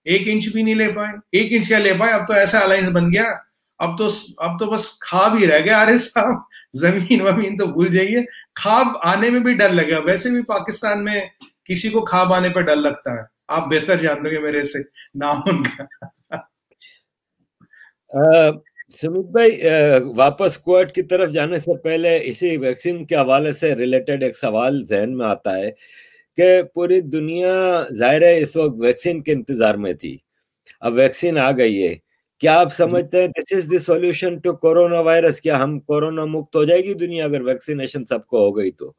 1 इंच भी नहीं ले पाए। 1 इंच क्या ले पाए? अब तो ऐसा अलायंस बन गया, अब तो बस खाब ही रह गया। अरे साहब, जमीन वमीन तो भूल जाइए, खाब आने में भी डर लगा। वैसे भी पाकिस्तान में किसी को खाब आने पर डर लगता है, आप बेहतर जानते हो मेरे से नाम उनका। सुमित भाई, वापस कोर्ट की तरफ जाने से पहले इसी वैक्सीन के हवाले से रिलेटेड एक सवाल जहन में आता है कि पूरी दुनिया जाहिर है इस वक्त वैक्सीन के इंतजार में थी। अब वैक्सीन आ गई है, क्या आप समझते हैं this is the solution to corona virus? क्या हम कोरोना मुक्त हो जाएगी दुनिया अगर वैक्सीनेशन सबको हो गई तो?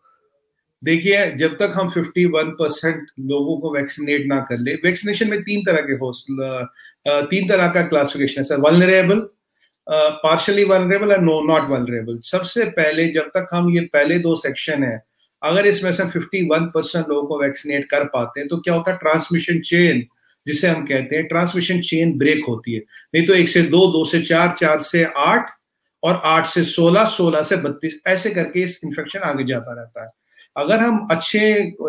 देखिए, जब तक हम 51% लोगों को वैक्सीनेट ना कर ले, वैक्सीनेशन में तीन तरह का क्लासिफिकेशन है सर, वल्नरेबल, पार्शियली वल्नरेबल और नॉट वल्नरेबल। सबसे पहले जब तक हम ये पहले दो सेक्शन है, अगर इसमें से 51% लोगों को वैक्सीनेट कर पाते हैं तो क्या होता है, ट्रांसमिशन चेन जिसे हम कहते हैं, ट्रांसमिशन चेन ब्रेक होती है। नहीं तो 1 से 2, 2 से 4, 4 से 8 और 8 से 16, 16 से 32 ऐसे करके इस इन्फेक्शन आगे जाता रहता है। अगर हम अच्छे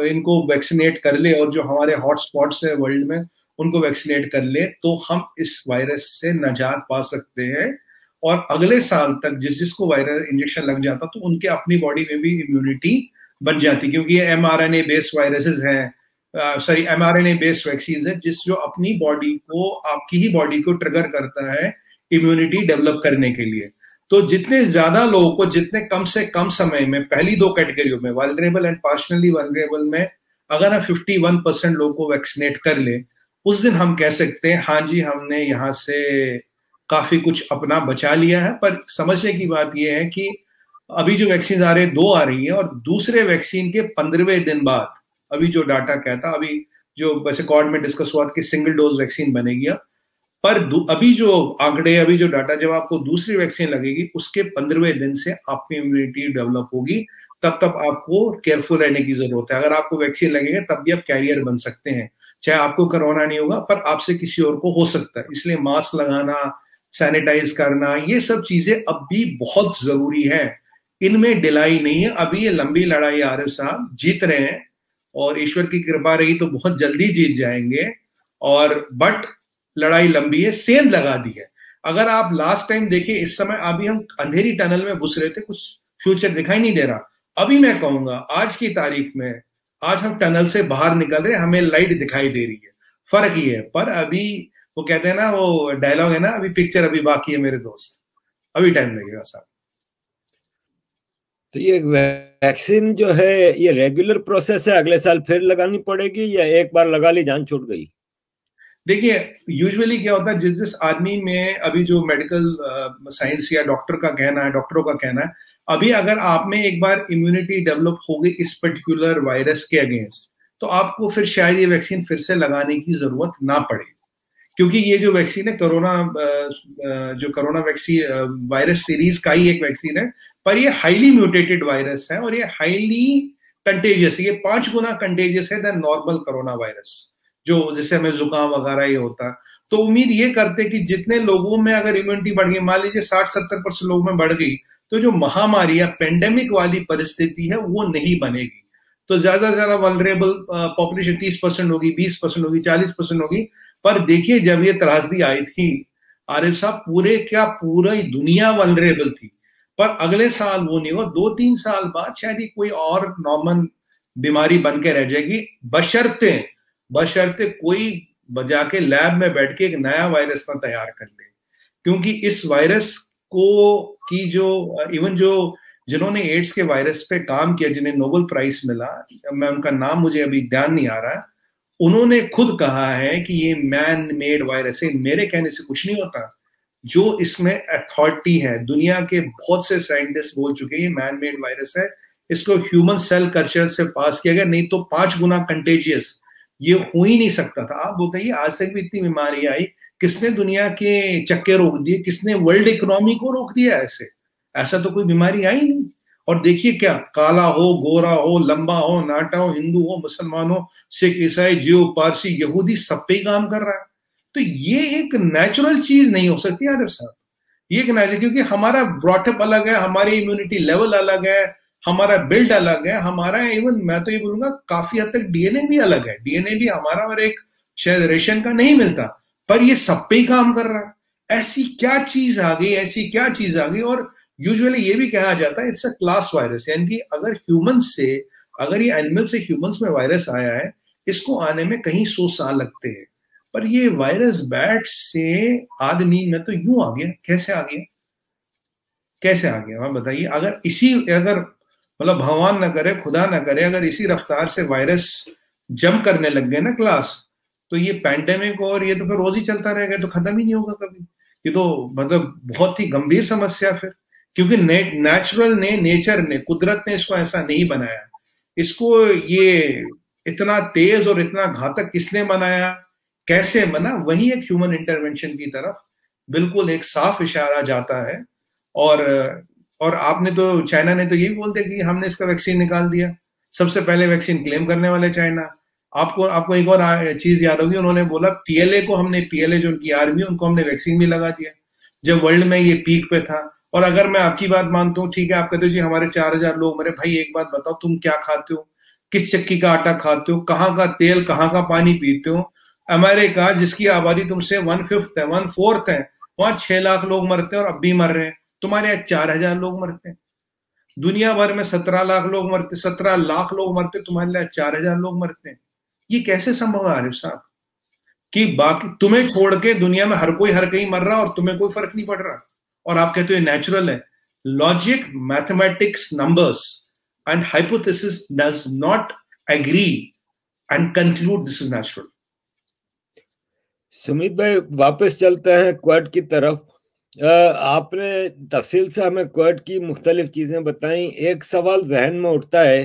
इनको वैक्सीनेट कर ले और जो हमारे हॉटस्पॉट्स है वर्ल्ड में उनको वैक्सीनेट कर ले तो हम इस वायरस से निजात पा सकते हैं। और अगले साल तक जिस जिसको वायरस इंजेक्शन लग जाता तो उनके अपनी बॉडी में भी इम्यूनिटी बन जाती, क्योंकि ये mRNA बेस्ड वायरसेस हैं, mRNA बेस्ड वैक्सीन है जिस जो अपनी बॉडी को, आपकी ही बॉडी को ट्रिगर करता है इम्यूनिटी डेवलप करने के लिए। तो जितने ज्यादा लोगों को जितने कम से कम समय में, पहली दो कैटेगरियों में वल्नरेबल एंड पार्शियली वल्नरेबल में, अगर हम 51% लोगों को वैक्सीनेट कर ले, उस दिन हम कह सकते हैं हाँ जी हमने यहाँ से काफी कुछ अपना बचा लिया है। पर समझने की बात यह है कि अभी जो वैक्सीन आ रहे हैं 2 आ रही है और दूसरे वैक्सीन के 15वें दिन बाद, अभी जो डाटा कहता, अभी जो वैसे कॉर्ड में डिस्कस हुआ कि सिंगल डोज वैक्सीन बनेगी, पर अभी जो आंकड़े, अभी जो डाटा, जब आपको दूसरी वैक्सीन लगेगी उसके 15वें दिन से आपकी इम्यूनिटी डेवलप होगी, तब आपको केयरफुल रहने की जरूरत है। अगर आपको वैक्सीन लगेगा तब भी आप कैरियर बन सकते हैं, चाहे आपको कोरोना नहीं होगा पर आपसे किसी और को हो सकता है। इसलिए मास्क लगाना, सैनिटाइज करना, ये सब चीजें अब भी बहुत जरूरी है, इनमें ढिलाई नहीं है। अभी ये लंबी लड़ाई आरिफ साहब जीत रहे हैं और ईश्वर की कृपा रही तो बहुत जल्दी जीत जाएंगे। और बट लड़ाई लंबी है, सेंध लगा दी है। अगर आप लास्ट टाइम देखें, इस समय अभी हम अंधेरी टनल में घुस रहे थे, कुछ फ्यूचर दिखाई नहीं दे रहा। अभी मैं कहूंगा आज की तारीख में, आज हम टनल से बाहर निकल रहे हैं, हमें लाइट दिखाई दे रही है, फर्क ही है। पर अभी वो कहते हैं ना, वो डायलॉग है ना, अभी पिक्चर अभी बाकी है मेरे दोस्त, अभी टाइम लगेगा साहब। तो ये वैक्सीन जो है ये रेगुलर प्रोसेस है, अगले साल फिर लगानी पड़ेगी या एक बार लगा ली जान छूट गई? देखिए, यूजुअली क्या होता है, जिस जिस आदमी में अभी जो मेडिकल साइंस या डॉक्टरों का कहना है, अभी अगर आप में एक बार इम्यूनिटी डेवलप हो गई इस पर्टिकुलर वायरस के अगेंस्ट, तो आपको फिर शायद ये वैक्सीन फिर से लगाने की जरूरत ना पड़े, क्योंकि ये जो वैक्सीन है जो कोरोना वैक्सीन वायरस सीरीज का ही एक वैक्सीन है, पर ये हाईली म्यूटेटेड वायरस है और ये हाईली कंटेजियस है। ये 5 गुना कंटेजियस है देन नॉर्मल कोरोना वायरस, जो जिससे हमें जुकाम वगैरह ये होता है। तो उम्मीद ये करते कि जितने लोगों में अगर इम्यूनिटी बढ़ गई, मान लीजिए 60-70% लोगों में बढ़ गई, तो जो महामारी या पेंडेमिक वाली परिस्थिति है वो नहीं बनेगी। तो ज्यादा से ज्यादा वल्नरेबल पॉपुलेशन 30% होगी, 20% होगी, 40% होगी। पर देखिए, जब ये त्रासदी आई थी आरिफ साहब, पूरी दुनिया वल्नरेबल थी। पर अगले साल वो नहीं हुआ, 2-3 साल बाद शायद ही कोई और नॉर्मल बीमारी बन के रह जाएगी, बशर्ते कोई जाके लैब में बैठ के एक नया वायरस ना तैयार कर ले। क्योंकि इस वायरस को की जो इवन जो जिन्होंने एड्स के वायरस पे काम किया, जिन्हें नोबेल प्राइज मिला, मैं उनका नाम मुझे अभी ध्यान नहीं आ रहा है, उन्होंने खुद कहा है कि ये मैन मेड वायरस है, मेरे कहने से कुछ नहीं होता। जो इसमें अथॉरिटी है, दुनिया के बहुत से साइंटिस्ट बोल चुके हैं ये मैन मेड वायरस है, इसको ह्यूमन सेल कल्चर से पास किया गया, नहीं तो 5 गुना कंटेजियस ये हो ही नहीं सकता था। आप बताइए, आज तक भी इतनी बीमारी आई, किसने दुनिया के चक्के रोक दिए, किसने वर्ल्ड इकोनॉमी को रोक दिया? ऐसा तो कोई बीमारी आई नहीं। और देखिए क्या, काला हो, गोरा हो, लंबा हो, नाटा हो, हिंदू हो, मुसलमान हो, सिख, ईसाई, जियो, पारसी, यहूदी, सब पे ही काम कर रहा है। तो ये एक नेचुरल चीज नहीं हो सकती आरिफ साहब, ये एक नेचुरल, क्योंकि हमारा ब्रॉटअप अलग है, हमारी इम्यूनिटी लेवल अलग है, हमारा बिल्ड अलग है, हमारा इवन मैं तो ये बोलूंगा काफी हद तक डीएनए भी अलग है। डीएनए भी हमारा और एक जनरेशन का नहीं मिलता, पर ये सब पे ही काम कर रहा है। ऐसी क्या चीज आ गई? और यूजुअली ये भी कहा जाता है इट्स अ क्लास वायरस, यानी कि अगर ये एनिमल से ह्यूमंस में वायरस आया है, इसको आने में कहीं 100 साल लगते हैं। पर ये वायरस बैट से आदमी में तो यूं आ गया। कैसे आ गया, कैसे आ गया, बताइए। अगर मतलब भगवान ना करे, खुदा ना करे, अगर इसी रफ्तार से वायरस जम करने लग गए ना क्लास, तो ये पैंडेमिक और ये तो फिर रोज ही चलता रहेगा, तो खत्म ही नहीं होगा कभी। ये तो मतलब बहुत ही गंभीर समस्या फिर, क्योंकि नेचर ने, कुदरत ने इसको ऐसा नहीं बनाया। इसको ये इतना तेज और इतना घातक किसने बनाया, कैसे बना, वही एक ह्यूमन इंटरवेंशन की तरफ बिल्कुल एक साफ इशारा जाता है। और आपने तो, चाइना ने तो यही बोल दिया कि हमने इसका वैक्सीन निकाल दिया। सबसे पहले वैक्सीन क्लेम करने वाले चाइना। आपको एक और चीज याद होगी, उन्होंने बोला पीएलए जो उनकी आर्मी, उनको हमने वैक्सीन भी लगा दिया जब वर्ल्ड में ये पीक पे था। और अगर मैं आपकी बात मानता हूँ, ठीक है, आप कहते हो जी हमारे 4000 लोग मरे। भाई एक बात बताओ, तुम क्या खाते हो, किस चक्की का आटा खाते हो, कहाँ का तेल, कहाँ का पानी पीते हो। अमेरिका जिसकी आबादी तुमसे 1/5 है, 1/4 है, वहां 6 लाख लोग मरते हैं और अब भी मर रहे हैं। तुम्हारे यहाँ 4000 लोग मरते हैं। दुनिया भर में 17 लाख लोग मरते, 17 लाख लोग मरते, तुम्हारे लिए 4000 लोग मरते हैं। ये कैसे संभव है आरिफ साहब, कि बाकी तुम्हें छोड़ के दुनिया में हर कोई हर कहीं मर रहा और तुम्हें कोई फर्क नहीं पड़ रहा, और आप कहते हो ये नेचुरल है। Logic, mathematics, numbers and hypothesis does not agree and conclude this is natural. Sumit भाई, वापस चलते हैं क्वाड की तरफ। आपने तफसील से हमें क्वाड की मुख्तलिफ चीजें बताई। एक सवाल जहन में उठता है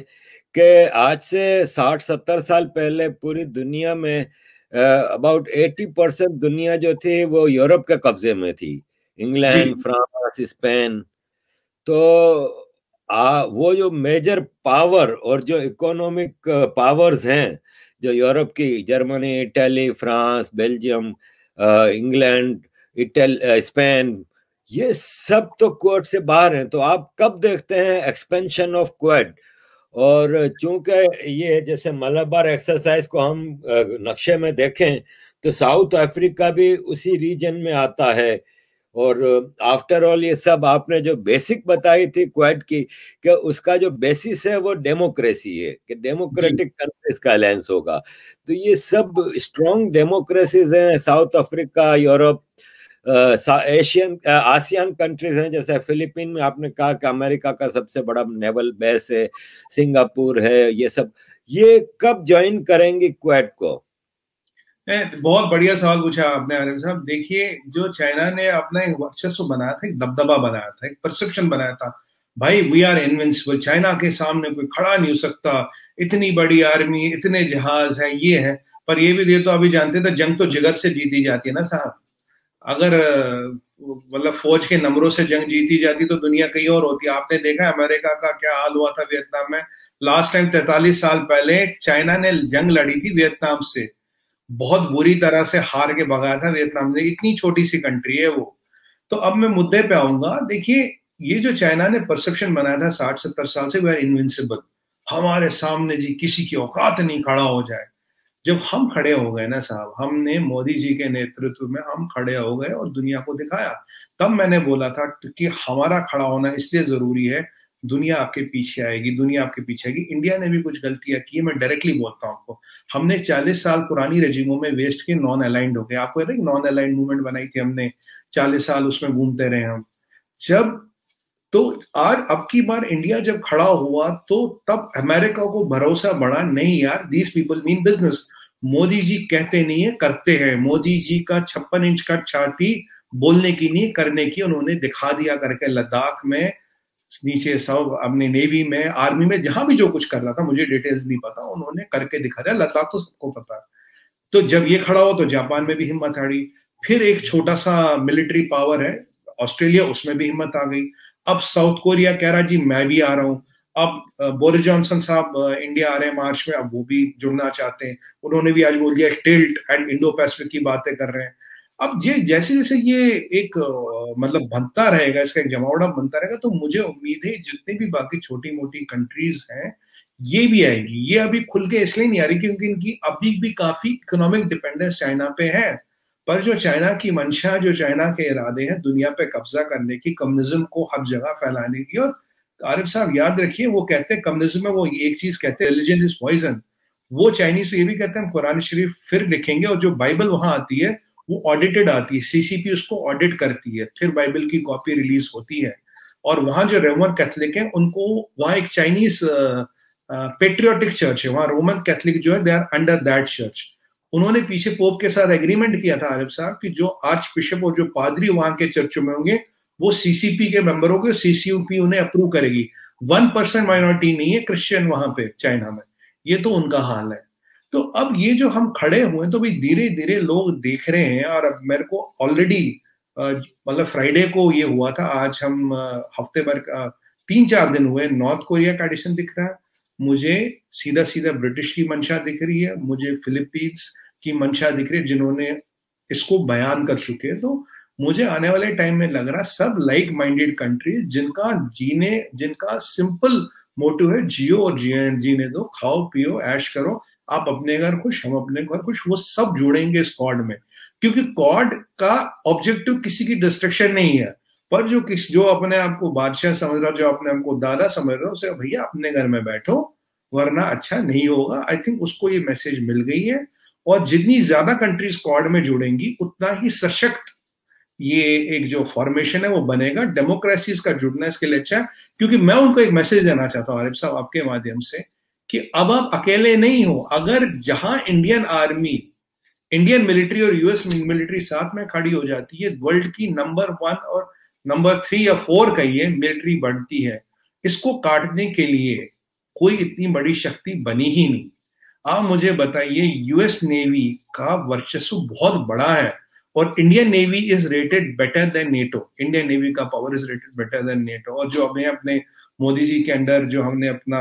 कि आज से 60-70 साल पहले पूरी दुनिया में अबाउट 80% दुनिया जो थी वो यूरोप के कब्जे में थी, इंग्लैंड, फ्रांस, स्पेन। तो वो जो मेजर पावर और जो इकोनॉमिक पावर्स हैं, जो यूरोप की, Germany, Italy, France, Belgium, England, Spain, ये सब तो क्वाड से बाहर हैं। तो आप कब देखते हैं एक्सपेंशन ऑफ क्वाड? और चूंकि ये जैसे मलाबार एक्सरसाइज को हम नक्शे में देखें तो साउथ अफ्रीका भी उसी रीजन में आता है। और आफ्टर ऑल ये सब आपने जो बेसिक बताई थी क्वाड की, कि उसका जो बेसिस है वो डेमोक्रेसी है, कि डेमोक्रेटिक कंट्रीज का अलायंस होगा। तो ये सब स्ट्रॉन्ग डेमोक्रेसीज हैं, south Africa, Europe, ASEAN countries हैं, जैसे फिलीपीन में आपने कहा कि अमेरिका का सबसे बड़ा नेवल बेस है, सिंगापुर है, ये सब। ये कब ज्वाइन करेंगे क्वाड को? बहुत बढ़िया सवाल पूछा आपने आरिफ साहब। देखिए, जो चाइना ने अपना एक वर्चस्व बनाया था, एक दबदबा बनाया था, एक परसेप्शन बनाया था, भाई वी आर इनविंसिबल, चाइना के सामने कोई खड़ा नहीं हो सकता, इतनी बड़ी आर्मी, इतने जहाज हैं, ये है। पर ये भी तो अभी जानते थे, जंग तो जिगर से जीती जाती है ना साहब। अगर मतलब फौज के नंबरों से जंग जीती जाती तो दुनिया कहीं और होती। आपने देखा अमेरिका का क्या हाल हुआ था वियतनाम में। लास्ट टाइम 43 साल पहले चाइना ने जंग लड़ी थी वियतनाम से, बहुत बुरी तरह से हार के भगाया था वियतनाम ने। इतनी छोटी सी कंट्री है वो। तो अब मैं मुद्दे पे आऊंगा। देखिए, ये जो चाइना ने परसेप्शन बनाया था 60-70 साल से, वी आर इनविंसिबल, हमारे सामने जी किसी की औकात नहीं खड़ा हो जाए। जब हम खड़े हो गए ना साहब, हमने मोदी जी के नेतृत्व में हम खड़े हो गए और दुनिया को दिखाया, तब मैंने बोला था कि हमारा खड़ा होना इसलिए जरूरी है, दुनिया आपके पीछे आएगी, दुनिया आपके पीछे आएगी। इंडिया ने भी कुछ गलतियां की, मैं डायरेक्टली बोलता हूं आपको। हमने 40 साल पुरानी रेजिमों में वेस्ट के नॉन अलाइंड हो गए। आपको याद है नॉन अलाइंड मूवमेंट बनाई थी हमने, 40 साल उसमें घूमते रहे हम। जब तो आज अब की बार इंडिया जब खड़ा हुआ तो तब अमेरिका को भरोसा बढ़ा, नहीं यार, these people mean business. Modi ji कहते नहीं है, करते हैं। मोदी जी का 56 इंच का छाती बोलने की नहीं, करने की, उन्होंने दिखा दिया करके। लद्दाख में नीचे सब अपने नेवी में, आर्मी में, जहां भी जो कुछ कर रहा था, मुझे डिटेल्स नहीं पता, उन्होंने करके दिखा दिया। लद्दाख तो सबको पता है। तो जब ये खड़ा हो तो जापान में भी हिम्मत आ गई। फिर एक छोटा सा मिलिट्री पावर है ऑस्ट्रेलिया, उसमें भी हिम्मत आ गई। अब साउथ कोरिया कह रहा जी मैं भी आ रहा हूं। अब बोरिस जॉनसन साहब इंडिया आ रहे हैं मार्च में, अब वो भी जुड़ना चाहते हैं। उन्होंने भी आज बोल दिया टिल्ट एंड इंडो पैसिफिक की बातें कर रहे हैं। अब ये जैसे जैसे ये एक मतलब बनता रहेगा, इसका एक जमावड़ा बनता रहेगा, तो मुझे उम्मीद है जितनी भी बाकी छोटी मोटी कंट्रीज हैं ये भी आएगी। ये अभी खुल के इसलिए नहीं आ रही क्योंकि इनकी अभी भी काफी इकोनॉमिक डिपेंडेंस चाइना पे है। पर जो चाइना की मंशा, जो चाइना के इरादे हैं दुनिया पे कब्जा करने की, कम्युनिज्म को हर जगह फैलाने की। और आरिफ साहब याद रखिए, वो कहते हैं कम्युनिज्म में वो एक चीज कहते हैं, रिलीजन इज पॉइजन। वो चाइनीज ये भी कहते हैं हम कुरान शरीफ फिर लिखेंगे, और जो बाइबल वहां आती है वो ऑडिटेड आती है, सीसीपी उसको ऑडिट करती है, फिर बाइबल की कॉपी रिलीज होती है। और वहां जो रोमन कैथलिक है उनको, वहां एक चाइनीज पेट्रियोटिक चर्च है, वहां रोमन कैथलिक जो है they are under that church. उन्होंने पीछे पोप के साथ एग्रीमेंट किया था आरिफ साहब कि जो आर्च बिशप और जो पादरी वहां के चर्चों में होंगे वो सीसीपी के मेंबर होंगे, सीसीपी उन्हें अप्रूव करेगी। 1% माइनॉरिटी नहीं है क्रिश्चियन वहां पे चाइना में, ये तो उनका हाल है। तो अब ये जो हम खड़े हुए तो भाई धीरे धीरे लोग देख रहे हैं। और अब मेरे को ऑलरेडी मतलब फ्राइडे को ये हुआ था, आज हम हफ्ते भर का 3-4 दिन हुए, नॉर्थ कोरिया का एडिशन दिख रहा है मुझे, सीधा सीधा ब्रिटिश की मंशा दिख रही है मुझे, फिलीपींस की मंशा दिख रही है जिन्होंने इसको बयान कर चुके हैं। तो मुझे आने वाले टाइम में लग रहा सब लाइक माइंडेड कंट्री जिनका सिंपल मोटिव है जियो और जीने दो, खाओ पियो ऐश करो, आप अपने घर खुश हम अपने घर खुश, वो सब जुड़ेंगे इस कॉर्ड में। क्योंकि कॉर्ड का ऑब्जेक्टिव किसी की डिस्ट्रक्शन नहीं है, पर जो अपने आप को बादशाह समझ रहा, जो अपने आप को दादा समझ रहा, उसे भैया अपने घर में बैठो वरना अच्छा नहीं होगा। आई थिंक उसको ये मैसेज मिल गई है। और जितनी ज्यादा कंट्रीज कॉर्ड में जुड़ेंगी उतना ही सशक्त ये एक जो फॉर्मेशन है वो बनेगा। डेमोक्रेसीज का जुड़ना इसके लिए अच्छा है। क्योंकि मैं उनको एक मैसेज देना चाहता हूँ आरिफ साहब आपके माध्यम से कि अब आप अकेले नहीं हो। अगर जहां इंडियन आर्मी, इंडियन मिलिट्री और यूएस मिलिट्री साथ में खड़ी हो जाती है, वर्ल्ड की नंबर 1 और नंबर 3 या 4 कहिए मिलिट्री बढ़ती है, इसको काटने के लिए कोई इतनी बड़ी शक्ति बनी ही नहीं। आप मुझे बताइए, यूएस नेवी का वर्चस्व बहुत बड़ा है और Indian navy is rated better than NATO. Indian navy का power is rated better than NATO. और जो हमें अपने मोदी जी के अंडर जो हमने अपना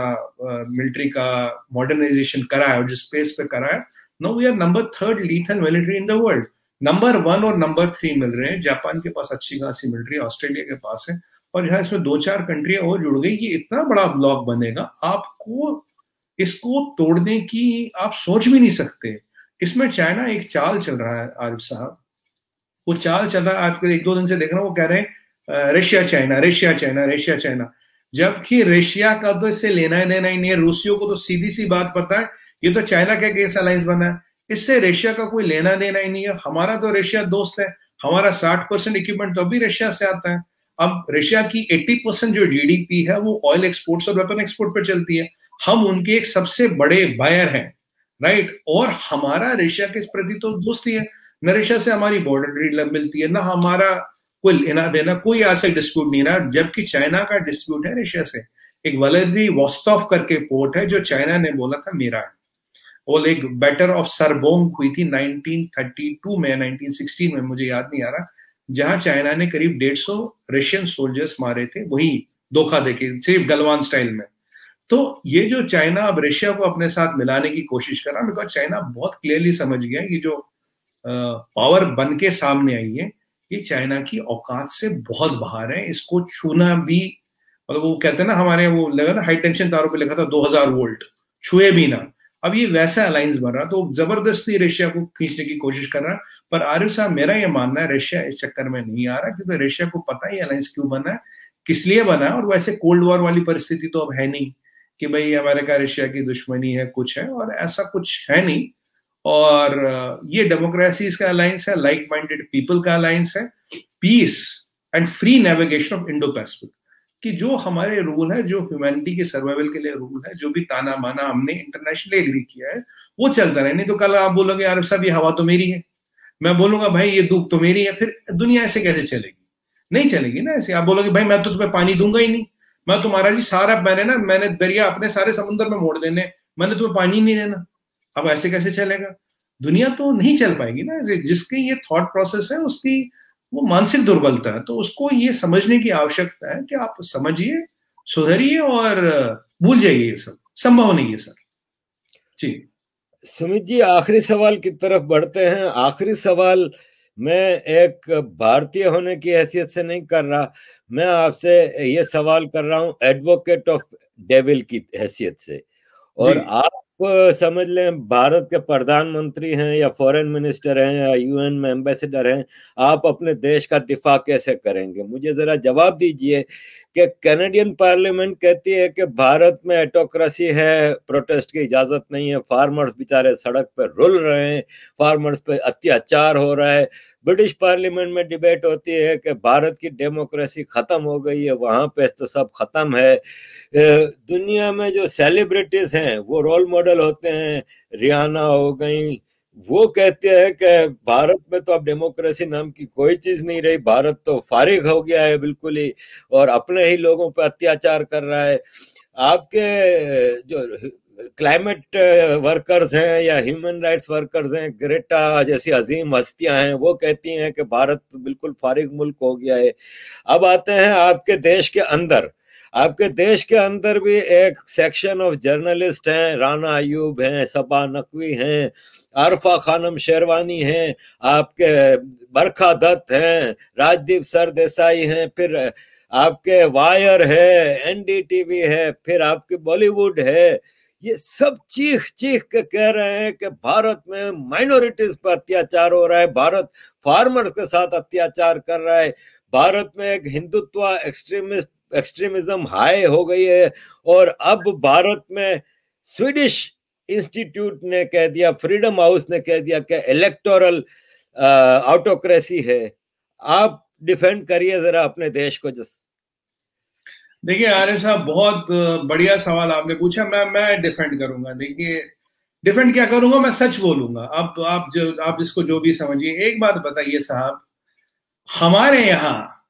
मिलिट्री का मॉडर्नाइजेशन करा है और जो स्पेस पे करा है, no we are number 3rd lethal military in the world. Number 1 और नंबर 3 मिल रहे हैं। जापान के पास अच्छी खासी मिलिट्री, ऑस्ट्रेलिया के पास है, और यहाँ इसमें 2-4 कंट्रियां और जुड़ गई, ये इतना बड़ा ब्लॉक बनेगा, आपको इसको तोड़ने की आप सोच भी नहीं सकते। इसमें चाइना एक चाल चल रहा है आरिफ साहब, वो चाल चल रहा है आपको 1-2 दिन से देख रहा हूँ, वो कह रहे हैं Russia China Russia China Russia China, जबकि रशिया का तो इससे लेना ही देना ही नहीं है। रूसियों को तो सीधी सी बात पता है ये तो चाइना का केस अलायंस बना है, इससे रशिया का कोई लेना देना ही नहीं है। हमारा तो रशिया दोस्त है, हमारा 60% इक्विपमेंट तो अभी रशिया से आता है। अब रशिया की 80% जो जीडीपी है वो ऑयल एक्सपोर्ट्स और वेपन एक्सपोर्ट पर चलती है। हम उनके एक सबसे बड़े बायर हैं, राइट। और हमारा रशिया के प्रति तो दोस्ती है, न रशिया से हमारी बॉर्डर मिलती है, ना हमारा कोई लेना देना, कोई ऐसा डिस्प्यूट नहीं रहा। जबकि चाइना का डिस्प्यूट है रशिया से। एक वलेरी वोस्तोव करके पोर्ट है जो चाइना ने बोला था मेरा है। और एक बैटल ऑफ सरबोंग हुई थी 1932 में, 1916 में, मुझे याद नहीं आ रहा, जहां चाइना ने करीब 150 रशियन सोल्जर्स मारे थे, वही धोखा देके, सिर्फ गलवान स्टाइल में। तो ये जो चाइना अब रशिया को अपने साथ मिलाने की कोशिश कर रहा है, बिकॉज चाइना बहुत क्लियरली समझ गया ये जो पावर बन के सामने आई है ये चाइना की औकात से बहुत बाहर है। इसको छूना भी, मतलब वो कहते हैं ना हमारे, वो लगा ना हाई टेंशन तारों पे लिखा था 2000 वोल्ट, छुए भी ना। अब ये वैसा अलायंस बन रहा, तो जबरदस्ती रशिया को खींचने की कोशिश कर रहा है। पर आरिफ साहब मेरा ये मानना है रशिया इस चक्कर में नहीं आ रहा, क्योंकि रशिया को पता है अलायंस क्यों बना है, किस लिए बना है। और वैसे कोल्ड वॉर वाली परिस्थिति तो अब है नहीं कि भाई अमेरिका रशिया की दुश्मनी है, कुछ है, और ऐसा कुछ है नहीं। और ये डेमोक्रेसीज का अलायंस है, लाइक माइंडेड पीपल का अलायंस है, peace and free navigation of Indo Pacific, कि जो हमारे रूल है, जो ह्यूमैनिटी के सर्वाइवल के लिए रूल है, जो भी ताना माना हमने इंटरनेशनली एग्री किया है वो चलता रहे। नहीं तो कल आप बोलोगे यार साहब ये हवा तो मेरी है, मैं बोलूंगा भाई ये धूप तो मेरी है, फिर दुनिया ऐसे कैसे चलेगी? नहीं चलेगी ना ऐसे। आप बोलोगे भाई मैं तो तुम्हें पानी दूंगा ही नहीं, मैं तुम्हारा जी सारा, मैंने दरिया अपने सारे समुद्र में मोड़ देने, मैंने तुम्हें पानी नहीं देना। अब ऐसे कैसे चलेगा? दुनिया तो नहीं चल पाएगी ना ऐसे। जिसकी ये थॉट प्रोसेस है उसकी वो मानसिक दुर्बलता है, तो उसको ये समझने की आवश्यकता है कि आप समझिए, सुधरिए और भूल जाइए ये सब, संभव नहीं है सर जी। सुमित जी, आखिरी सवाल की तरफ बढ़ते हैं। आखिरी सवाल मैं एक भारतीय होने की हैसियत से नहीं कर रहा, मैं आपसे ये सवाल कर रहा हूं एडवोकेट ऑफ डेविल की हैसियत से। और आप समझ लें भारत के प्रधानमंत्री हैं या फॉरेन मिनिस्टर हैं या यूएन में एम्बेसडर हैं, आप अपने देश का दिफा कैसे करेंगे? मुझे जरा जवाब दीजिए कि कैनेडियन पार्लियामेंट कहती है कि भारत में एटोक्रेसी है, प्रोटेस्ट की इजाजत नहीं है, फार्मर्स बेचारे सड़क पर रुल रहे हैं, फार्मर्स पे अत्याचार हो रहा है। ब्रिटिश पार्लियामेंट में डिबेट होती है कि भारत की डेमोक्रेसी खत्म हो गई है, वहां पे तो सब खत्म है। दुनिया में जो सेलिब्रिटीज हैं वो रोल मॉडल होते हैं, रियाना हो गई, वो कहते हैं कि भारत में तो अब डेमोक्रेसी नाम की कोई चीज नहीं रही, भारत तो फारिग हो गया है बिल्कुल ही और अपने ही लोगों पर अत्याचार कर रहा है। आपके जो क्लाइमेट वर्कर्स हैं या ह्यूमन राइट्स वर्कर्स हैं, ग्रेटा जैसी अजीम हस्तियां हैं, वो कहती हैं कि भारत बिल्कुल फारिग मुल्क हो गया है। अब आते हैं आपके देश के अंदर, आपके देश के अंदर भी एक सेक्शन ऑफ जर्नलिस्ट हैं, राना अयूब हैं, सबा नकवी हैं, आरफा खानम शेरवानी हैं, आपके बरखा दत्त हैं, राजदीप सरदेसाई हैं, फिर आपके वायर है, एनडीटीवी है, फिर आपके बॉलीवुड है। ये सब चीख चीख के कह रहे हैं कि भारत में माइनॉरिटीज पर अत्याचार हो रहा है, भारत फार्मर्स के साथ अत्याचार कर रहा है, भारत में एक हिंदुत्व एक्सट्रीमिज्म हाई हो गई है। और अब भारत में स्वीडिश इंस्टीट्यूट ने कह दिया, फ्रीडम हाउस ने कह दिया कि इलेक्टोरल ऑटोक्रेसी है। आप डिफेंड करिए जरा अपने देश को। देखिए आरिफ साहब, बहुत बढ़िया सवाल आपने पूछा। मैं डिफेंड करूंगा। देखिए डिफेंड क्या करूंगा, मैं सच बोलूंगा। अब आप इसको जो भी समझिए। एक बात बताइए साहब, हमारे यहाँ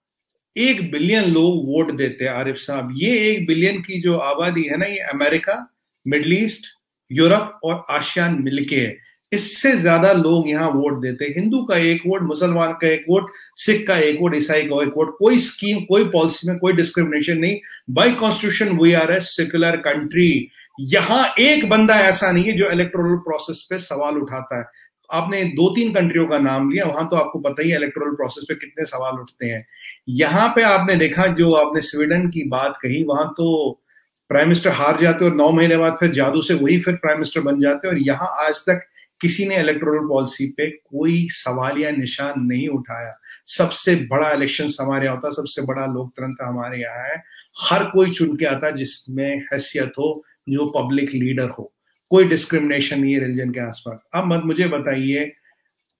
1 बिलियन लोग वोट देते हैं आरिफ साहब। ये 1 बिलियन की जो आबादी है ना, ये अमेरिका, मिडल ईस्ट, यूरोप और आसियान मिलके है। इससे ज्यादा लोग यहाँ वोट देते हैं। हिंदू का 1 वोट, मुसलमान का 1 वोट, सिख का 1 वोट, ईसाई का 1 वोट। कोई स्कीम, कोई पॉलिसी में कोई डिस्क्रिमिनेशन नहीं। By constitution we are a secular country. यहां एक बंदा ऐसा नहीं है जो इलेक्टोरल प्रोसेस पे सवाल उठाता है। आपने 2-3 कंट्रियों का नाम लिया, वहां तो आपको पता ही है इलेक्टोरल प्रोसेस पे कितने सवाल उठते हैं। यहां पे आपने देखा, जो आपने स्वीडन की बात कही, वहां तो प्राइम मिनिस्टर हार जाते और 9 महीने बाद फिर जादू से वही फिर प्राइम मिनिस्टर बन जाते। और यहां आज तक किसी ने इलेक्टोरल पॉलिसी पे कोई सवाल या निशान नहीं उठाया। सबसे बड़ा इलेक्शन हमारे यहाँ होता, सबसे बड़ा लोकतंत्र हमारे यहाँ है। हर कोई चुन के आता जिसमें हैसियत हो, जो पब्लिक लीडर हो। कोई डिस्क्रिमिनेशन नहीं है रिलीजन के आसपास। अब मत मुझे बताइए,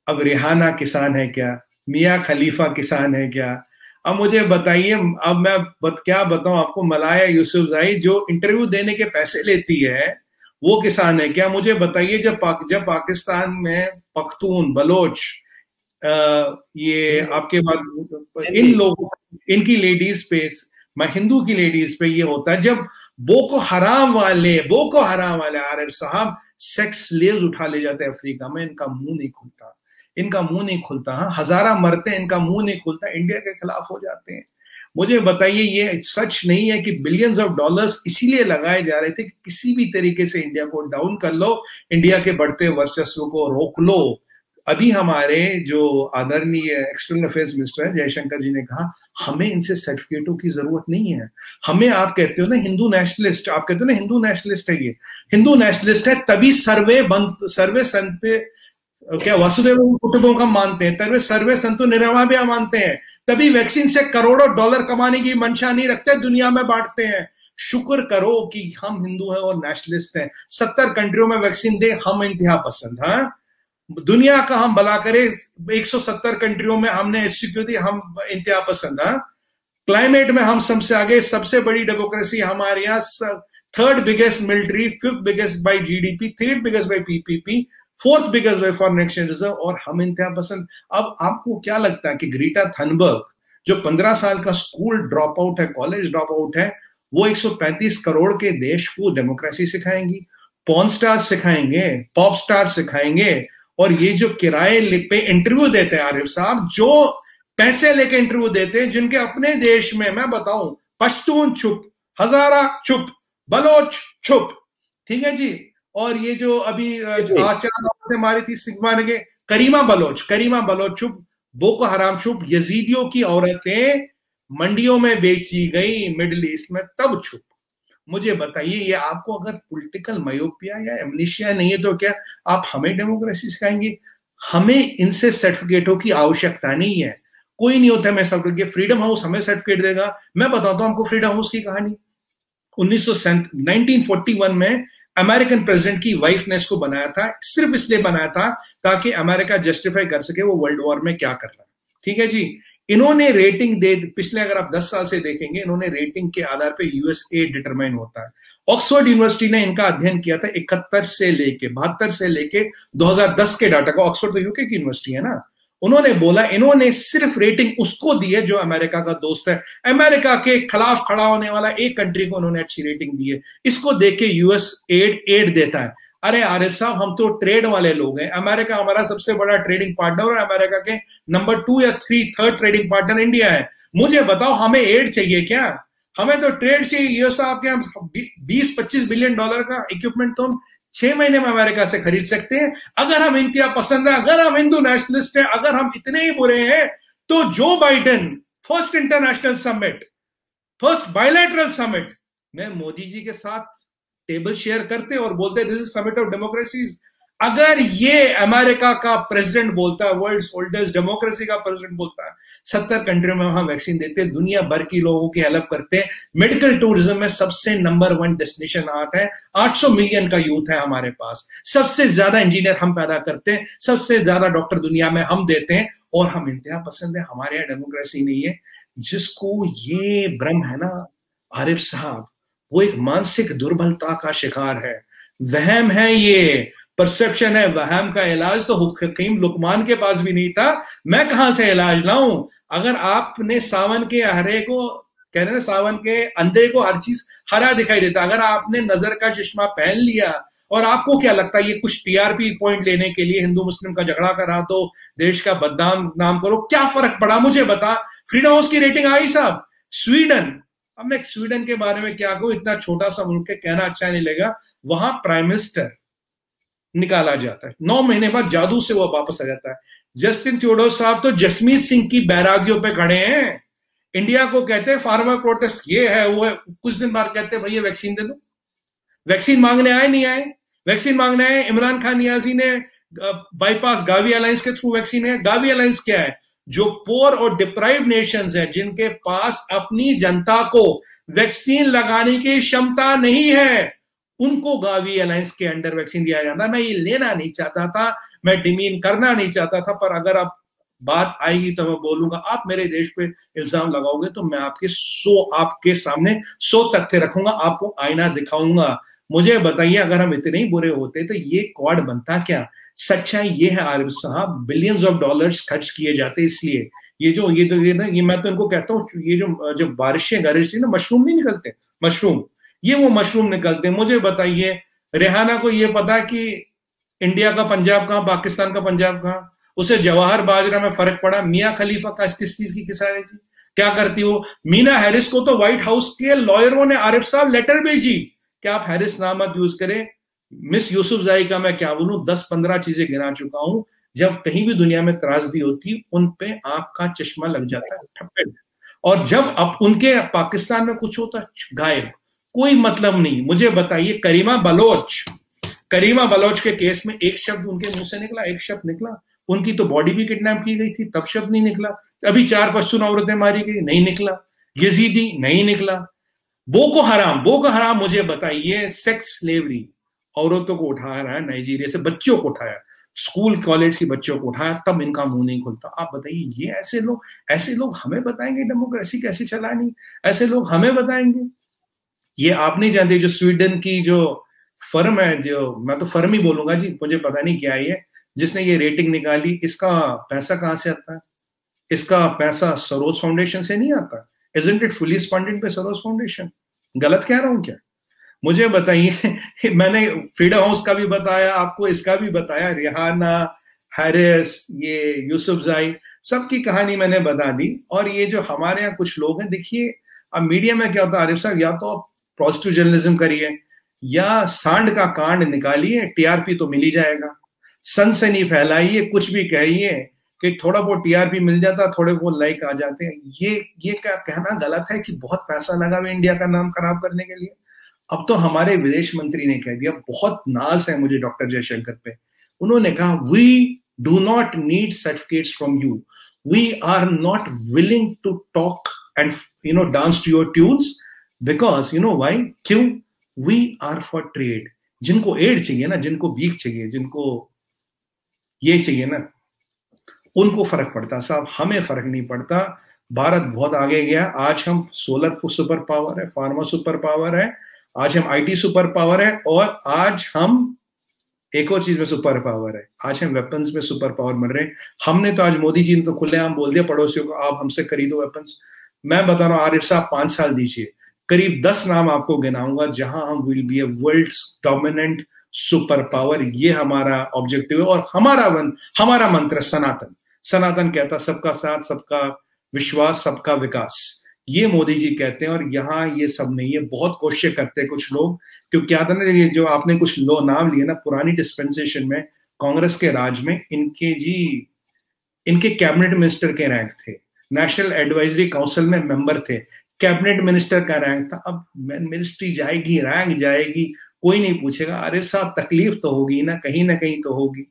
अब रिहाना किसान है क्या? मियाँ खलीफा किसान है क्या? अब मुझे बताइए, अब मैं क्या बताऊं आपको, मलाया यूसुफजई जो इंटरव्यू देने के पैसे लेती है, वो किसान है क्या? मुझे बताइए, जब पाकिस्तान में पख्तून, बलोच, ये आपके बाद इन लोगों, इनकी लेडीज पे, मैं हिंदू की लेडीज पे ये होता है, जब बोको हराम वाले आरिफ साहब सेक्स स्लेव्स उठा ले जाते हैं अफ्रीका में, इनका मुंह नहीं खुलता, इनका मुंह नहीं खुलता। हाँ, हजारा मरते हैं, इनका मुंह नहीं खुलता, इंडिया के खिलाफ हो जाते हैं। मुझे बताइए, ये सच नहीं है कि बिलियंस ऑफ डॉलर्स इसीलिए लगाए जा रहे थे कि किसी भी तरीके से इंडिया को डाउन कर लो, इंडिया के बढ़ते वर्चस्व को रोक लो। अभी हमारे जो आदरणीय एक्सटर्नल अफेयर्स मिनिस्टर है जयशंकर जी ने कहा, हमें इनसे सर्टिफिकेटों की जरूरत नहीं है। हमें, आप कहते हो ना हिंदू नेशनलिस्ट, आप कहते हो ना हिंदू नेशनलिस्ट है, ये हिंदू नेशनलिस्ट है तभी सर्वे संत क्या वसुदेव कुटुंबकम मानते हैं, तभी सर्वे संतो निरामया मानते हैं, तभी वैक्सीन से करोड़ों डॉलर कमाने की मंशा नहीं रखते, दुनिया में बांटते हैं। शुक्र करो कि हम हिंदू हैं और नेशनलिस्ट हैं। 70 कंट्रियों में वैक्सीन दे, हम इंतहा पसंद। हाँ, दुनिया का हम भला करे, 170 कंट्रियों में हमने एचसीक्यू दी, हम इंतहा पसंद। हाँ, क्लाइमेट में हम सबसे आगे, सबसे बड़ी डेमोक्रेसी हमारे यहाँ, 3rd biggest military, 5th biggest by GDP, 3rd biggest by PPP, 4th biggest by foreign exchange reserve, और हम इंतहा पसंद। अब आपको क्या लगता है कि ग्रीटा थनबर्ग जो 15 साल का स्कूल ड्रॉप आउट है, कॉलेज ड्रॉप आउट है, वो 135 करोड़ के देश को डेमोक्रेसी सिखाएंगी, पॉर्न स्टार सिखाएंगे, पॉप स्टार सिखाएंगे? और ये जो किराए पे इंटरव्यू देते हैं आरिफ साहब, जो पैसे लेके इंटरव्यू देते हैं, जिनके अपने देश में, मैं बताऊं, पश्तून चुप, हजारा चुप, बलोच चुप, ठीक है जी। और ये जो अभी 4 औरतें मारी थी सिग्मा ने, करीमा बलोच चुप, बोको हराम चुप, यजीदियों की औरतें मंडियों में बेची गई मिडिल ईस्ट में तब चुप। मुझे बताइए, ये आपको अगर पॉलिटिकल मायोपिया या एमनीशिया नहीं है तो क्या आप हमें डेमोक्रेसी सिखाएंगे? हमें इनसे सर्टिफिकेटों की आवश्यकता नहीं है, कोई नहीं होता मैं सर्टिफिकेट, फ्रीडम हाउस हमें सर्टिफिकेट देगा। मैं बताता हूं आपको फ्रीडम हाउस की कहानी। 1941 में अमेरिकन प्रेसिडेंट की वाइफ ने इसको बनाया था, सिर्फ इसलिए बनाया था ताकि अमेरिका जस्टिफाई कर सके वो वर्ल्ड वॉर में क्या कर रहा है। ठीक है जी। इन्होंने रेटिंग दे, पिछले अगर आप 10 साल से देखेंगे, इन्होंने रेटिंग के आधार पे यूएसए डिटरमाइन होता है। ऑक्सफोर्ड यूनिवर्सिटी ने इनका अध्ययन किया था 71 से लेके 72 से लेके 2010 के डाटा का। ऑक्सफोर्ड तो यूके की यूनिवर्सिटी है ना। उन्होंने बोला इन्होंने सिर्फ रेटिंग उसको दी है जो अमेरिका का दोस्त है, अमेरिका के खिलाफ खड़ा होने वाला एक कंट्री को उन्होंने अच्छी रेटिंग दी है। इसको देख के यूएस एड देता है। अरे आरिफ साहब, हम तो ट्रेड वाले लोग हैं, अमेरिका हमारा सबसे बड़ा ट्रेडिंग पार्टनर और अमेरिका के नंबर 2 या 3 ट्रेडिंग पार्टनर इंडिया है। मुझे बताओ हमें एड चाहिए क्या? हमें तो ट्रेड चाहिए। ये साहब के 20-25 बिलियन डॉलर का इक्विपमेंट तो हम 6 महीने में अमेरिका से खरीद सकते हैं। अगर हम इंडिया पसंद है, अगर हम हिंदू नेशनलिस्ट हैं, अगर हम इतने ही बुरे हैं, तो Joe Biden first international summit, first bilateral summit में मोदी जी के साथ टेबल शेयर करते और बोलते this is summit of democracies. अगर ये अमेरिका का प्रेसिडेंट बोलता है, वर्ल्ड ओल्डेस्ट डेमोक्रेसी का प्रेसिडेंट बोलता है, 70 कंट्री में वहां वैक्सीन देते, दुनिया भर की लोगों की हेल्प करते, मेडिकल टूरिज्म में सबसे नंबर 1 डेस्टिनेशन आर्ट है, 800 मिलियन का यूथ है हमारे पास, सबसे ज्यादा इंजीनियर हम पैदा करते हैं, सबसे ज्यादा डॉक्टर दुनिया में हम देते हैं, और हम इंतहा पसंद है, हमारे यहाँ डेमोक्रेसी नहीं है। जिसको ये भ्रम है ना आरिफ साहब, वो एक मानसिक दुर्बलता का शिकार है, वहम है, ये परसेप्शन है। वहम का इलाज तो हकीम लुकमान के पास भी नहीं था, मैं कहां से इलाज लाऊं? अगर आपने सावन के हरे को, कह रहे ना, सावन के अंधे को हर चीज हरा दिखाई देता, अगर आपने नजर का चश्मा पहन लिया और आपको क्या लगता है ये कुछ टीआरपी पॉइंट लेने के लिए हिंदू मुस्लिम का झगड़ा करा तो देश का बदनाम नाम करो, क्या फर्क पड़ा? मुझे बता। फ्रीडम हाउस की रेटिंग आई साहब। स्वीडन, अब मैं स्वीडन के बारे में क्या कहूं, इतना छोटा सा मुल्क है, कहना अच्छा नहीं लगेगा, वहां प्राइम मिनिस्टर निकाला जाता है, 9 महीने बाद जादू से वो वापस आ जाता है। जस्टिन ट्रूडो साहब तो जसमीत सिंह की बैरागियों पे खड़े हैं, इंडिया को कहते हैं फार्मर प्रोटेस्ट ये है वो है, कुछ दिन बाद कहते हैं भैया वैक्सीन दे दो। वैक्सीन मांगने आए नहीं आए? वैक्सीन मांगने आए। इमरान खान नियाजी ने बाईपास गावी अलायंस के थ्रू वैक्सीन है। गावी अलायंस क्या है? जो पोर और डिप्राइव्ड नेशंस हैं, जिनके पास अपनी जनता को वैक्सीन लगाने की क्षमता नहीं है, उनको गावी अलायंस के अंडर वैक्सीन दिया जाता है। मैं ये लेना नहीं चाहता था, मैं डिमीन करना नहीं चाहता था, पर अगर आप बात आएगी तो मैं बोलूंगा, आप मेरे देश पे इल्जाम लगाओगे तो मैं आपके सामने 100 तथ्य रखूंगा, आपको आईना दिखाऊंगा। मुझे बताइए, अगर हम इतने ही बुरे होते तो ये क्वाड बनता क्या? सच्चाई ये है आरिफ साहब, बिलियंस ऑफ डॉलर्स खर्च किए जाते, इसलिए ये मैं तो इनको कहता हूँ, ये जो बारिशें गरजती ना, मशरूम नहीं निकलते, मशरूम, ये वो मशरूम निकलते हैं। मुझे बताइए, रेहाना को ये पता कि इंडिया का पंजाब कहां, पाकिस्तान का पंजाब कहां? उसे जवाहर बाजरा में फर्क पड़ा? मियां खलीफा का किस चीज की किसानी जी, क्या करती हो? मीना हैरिस को तो व्हाइट हाउस के लॉयरों ने आरिफ साहब लेटर भेजी कि आप हैरिस नाम मत यूज करें। मिस यूसुफजाई का मैं क्या बोलूं, 10-15 चीजें गिना चुका हूं। जब कहीं भी दुनिया में त्रासदी होती, उन पे आंख का चश्मा लग जाता है, ठप्पे। और जब अब उनके पाकिस्तान में कुछ होता, गायब, कोई मतलब नहीं। मुझे बताइए, करीमा बलोच के केस में एक शब्द उनके मुंह से निकला? एक शब्द निकला? उनकी तो बॉडी भी किडनैप की गई थी, तब शब्द नहीं निकला। अभी 4 पश्तून औरतें मारी गई, नहीं निकला। यजीदी, नहीं निकला। बोको हराम, मुझे बताइए, सेक्स स्लेवरी, औरतों को उठा रहा है नाइजीरिया से, बच्चों को उठाया, स्कूल कॉलेज के बच्चों को उठाया, तब इनका मुंह नहीं खुलता। आप बताइए, ये ऐसे लोग हमें बताएंगे डेमोक्रेसी कैसे चलानी? ऐसे लोग हमें बताएंगे? ये आप नहीं जानते, जो स्वीडन की जो फर्म है, जो मैं तो फर्म ही बोलूंगा जी, मुझे पता नहीं क्या है, जिसने ये रेटिंग निकाली, इसका पैसा कहां से आता है? इसका पैसा सरोज फाउंडेशन से नहीं आता। Isn't it fully funded by Saroj foundation? गलत कह रहा हूं क्या? मुझे बताइए, मैंने फ्रीडम हाउस का भी बताया आपको, इसका भी बताया, रेहाना, हैरिस, ये यूसुफजाई, सबकी कहानी मैंने बता दी। और ये जो हमारे यहाँ कुछ लोग हैं, देखिए अब मीडिया में क्या होता है आरिफ साहब, या तो आप पॉजिटिव जर्नलिज्म करिए या सांड का कांड निकालिए, टीआरपी तो मिल ही जाएगा। सनसनी फैलाइए, कुछ भी कहिए कि थोड़ा बहुत टीआरपी मिल जाता, थोड़े बहुत लाइक आ जाते हैं। ये क्या कहना गलत है कि बहुत पैसा लगा हुआ इंडिया का नाम खराब करने के लिए? अब तो हमारे विदेश मंत्री ने कह दिया, बहुत नाज है मुझे डॉक्टर जयशंकर पे, उन्होंने कहा we do not need certificates from you, we are not willing to talk and dance to your tunes because why, क्यों, वी आर फॉर ट्रेड। जिनको एड चाहिए ना, जिनको वीक चाहिए, जिनको ये चाहिए ना, उनको फर्क पड़ता साहब, हमें फर्क नहीं पड़ता। भारत बहुत आगे गया, आज हम सोलर सुपर पावर है, फार्मा सुपर पावर है, आज हम आईटी सुपर पावर है, और आज हम एक और चीज में सुपर पावर है, आज हम वेपन्स में सुपर पावर बन रहे हैं। हमने तो आज मोदी जी ने तो खुलेआम बोल दिया पड़ोसियों को, आप हमसे खरीदो वेपन्स। मैं बता रहा हूं आरिफ साहब, 5 साल दीजिए, करीब 10 नाम आपको गिनाऊंगा जहां हम will be a world's dominant super power. ये हमारा ऑब्जेक्टिव है, और हमारा मंत्र सनातन। सनातन कहता सबका साथ, सबका विश्वास, सबका विकास, ये मोदी जी कहते हैं। और यहाँ ये सब नहीं है, बहुत कोशिश करते हैं कुछ लोग, क्योंकि क्या था ना, ये जो आपने कुछ लोग नाम लिए ना, पुरानी डिस्पेंसेशन में कांग्रेस के राज में इनके कैबिनेट मिनिस्टर के रैंक थे, नेशनल एडवाइजरी काउंसिल में मेंबर थे, कैबिनेट मिनिस्टर का रैंक था। अब मिनिस्ट्री जाएगी, रैंक जाएगी, कोई नहीं पूछेगा। अरे साहब तकलीफ तो होगी ना कहीं तो होगी।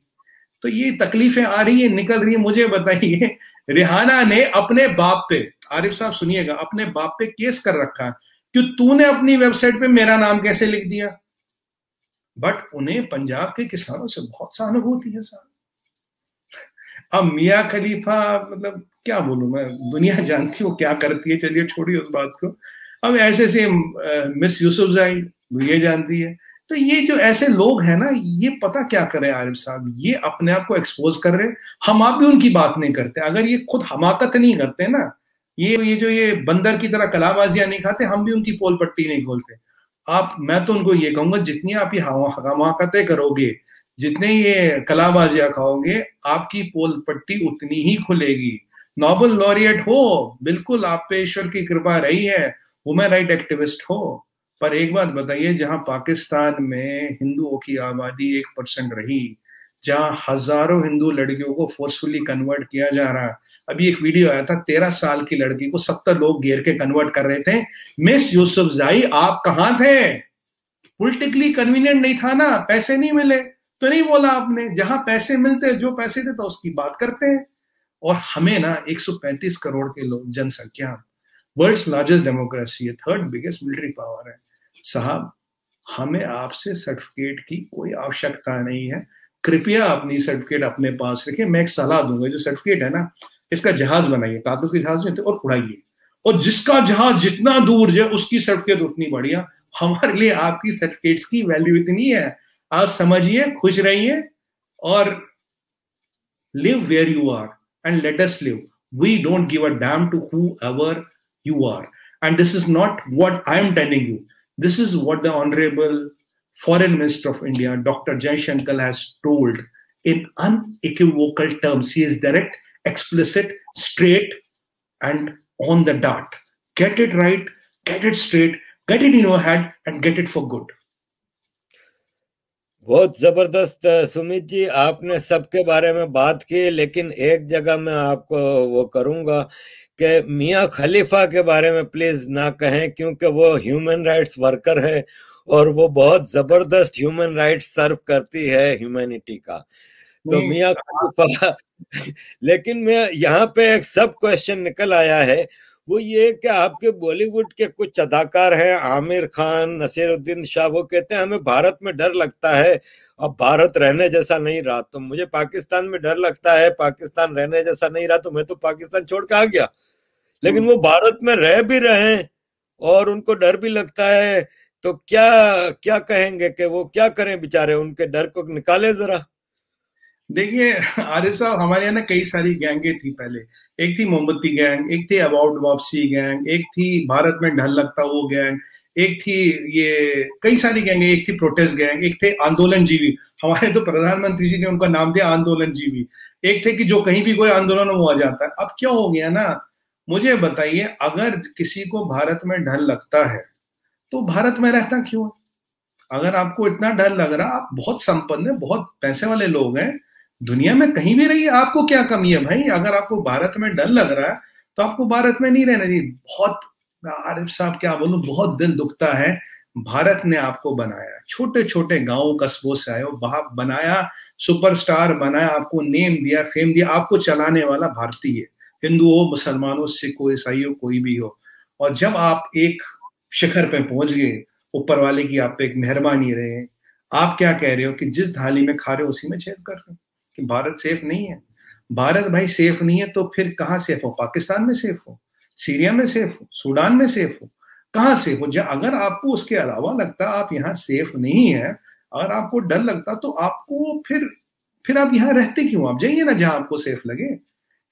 तो ये तकलीफें आ रही है, निकल रही है। मुझे बताइए, रिहाना ने अपने बाप पे, आरिफ साहब सुनिएगा, अपने बाप पे केस कर रखा है कि तूने अपनी वेबसाइट पे मेरा नाम कैसे लिख दिया। बट उन्हें पंजाब के किसानों से बहुत सहानुभूति है साहब। अब मियां खलीफा, मतलब क्या बोलूं मैं, दुनिया जानती वो क्या करती है, चलिए छोड़िए उस बात को। अब ऐसे मिस यूसुफजई दुनिया जानती है। तो ये जो ऐसे लोग हैं ना, ये पता क्या करें आरिफ साहब, ये अपने आप को एक्सपोज कर रहे हैं। हम आप भी उनकी बात नहीं करते। अगर ये खुद हमाकत नहीं करते ना, ये बंदर की तरह कलाबाजियां नहीं खाते, हम भी उनकी पोल पट्टी नहीं खोलते। मैं तो उनको ये कहूंगा, जितनी आप ये हमाकतें करोगे, जितने ये कलाबाजियां खाओगे, आपकी पोल पट्टी उतनी ही खुलेगी। नोबेल लॉरिएट हो, बिल्कुल आप पे ईश्वर की कृपा रही है, वुमेन राइट एक्टिविस्ट हो, पर एक बात बताइए, जहां पाकिस्तान में हिंदुओं की आबादी 1% रही, जहां हजारों हिंदू लड़कियों को फोर्सफुली कन्वर्ट किया जा रहा, अभी एक वीडियो आया था, 13 साल की लड़की को 70 लोग घेर के कन्वर्ट कर रहे थे। मिस यूसुफजई आप कहां थे? पॉलिटिकली कन्वीनियंट नहीं था ना, पैसे नहीं मिले तो नहीं बोला आपने। जहां पैसे मिलते, जो पैसे थे तो उसकी बात करते हैं। और हमें ना 135 करोड़ के लोग, जनसंख्या, वर्ल्ड्स लार्जेस्ट डेमोक्रेसी है, 3rd बिगेस्ट मिलिट्री पावर है साहब, हमें आपसे सर्टिफिकेट की कोई आवश्यकता नहीं है। कृपया अपनी सर्टिफिकेट अपने पास रखें। मैं एक सलाह दूंगा, जो सर्टिफिकेट है ना, इसका जहाज बनाइए, कागज के जहाज में, और उड़ाइए, और जिसका जहाज जितना दूर जाए उसकी सर्टिफिकेट उतनी बढ़िया। हमारे लिए आपकी सर्टिफिकेट्स की वैल्यू इतनी है, आप समझिए, खुश रहिए, और live where you are and let us live. We don't give a damn to whoever you are. And this is not what I am telling you. This is what the Honorable Foreign Minister of India, Dr. Jaishankar, has told in unequivocal terms. He is direct, explicit, straight, and on the dot. Get it right, get it straight, get it in your head, and get it for good. बहुत जबरदस्त सुमित जी, आपने सबके बारे में बात की, लेकिन एक जगह मैं आपको वो करूंगा कि मियां खलीफा के बारे में प्लीज ना कहें, क्योंकि वो ह्यूमन राइट्स वर्कर है और वो बहुत जबरदस्त ह्यूमन राइट्स सर्व करती है ह्यूमैनिटी का। तो मियां खलीफा लेकिन मैं यहाँ पे एक सब क्वेश्चन निकल आया है, वो ये कि आपके बॉलीवुड के कुछ अदाकार हैं, आमिर खान, नसीरुद्दीन शाह, वो कहते हैं हमें भारत में डर लगता है, अब भारत रहने जैसा नहीं रहा। तो मुझे पाकिस्तान में डर लगता है, पाकिस्तान रहने जैसा नहीं रहा, तो मैं तो पाकिस्तान छोड़ के आ गया। लेकिन वो भारत में रह भी रहे हैं और उनको डर भी लगता है, तो क्या कहेंगे कि वो क्या करें बेचारे, उनके डर को निकाले जरा। देखिए आरिफ साहब, हमारे यहाँ ना कई सारी गैंगे थी पहले। एक थी मोमबत्ती गैंग, एक थी अबाउट वापसी गैंग, एक थी भारत में ढल लगता वो गैंग, एक थी ये कई सारी गैंग, एक थी प्रोटेस्ट गैंग, एक थे आंदोलन जीवी, हमारे तो प्रधानमंत्री जी ने उनका नाम दिया आंदोलन जीवी। एक थे कि जो कहीं भी कोई आंदोलन हो आ जाता है। अब क्या हो गया ना, मुझे बताइए, अगर किसी को भारत में ढल लगता है तो भारत में रहता क्यों है? अगर आपको इतना डर लग रहा, आप बहुत संपन्न है, बहुत पैसे वाले लोग हैं, दुनिया में कहीं भी रहिए, आपको क्या कमी है भाई? अगर आपको भारत में डर लग रहा है तो आपको भारत में नहीं रहना चाहिए। बहुत आरिफ साहब क्या बोलूं, बहुत दिल दुखता है भारत ने आपको बनाया, छोटे छोटे गांवों कस्बों से आए हो, बनाया, सुपरस्टार बनाया, आपको नेम दिया, फेम दिया, आपको चलाने वाला भारतीय है, हिंदू हो, मुसलमान हो, सिख हो, ईसाई हो, कोई भी हो। और जब आप एक शिखर पे पहुंच गए, ऊपर वाले की आप पे एक मेहरबानी रहे, आप क्या कह रहे हो कि जिस थाली में खा रहे हो उसी में छेद कर रहे हो, कि भारत सेफ नहीं है। भारत भाई सेफ नहीं है तो फिर कहां सेफ हो? पाकिस्तान में सेफ हो, सीरिया में सेफ हो, सूडान में सेफ हो, कहां सेफ हो? अगर आपको उसके अलावा लगता आप यहाँ सेफ नहीं है, अगर आपको डर लगता तो आपको फिर आप यहाँ रहते क्यों? आप जाइए ना जहां आपको सेफ लगे।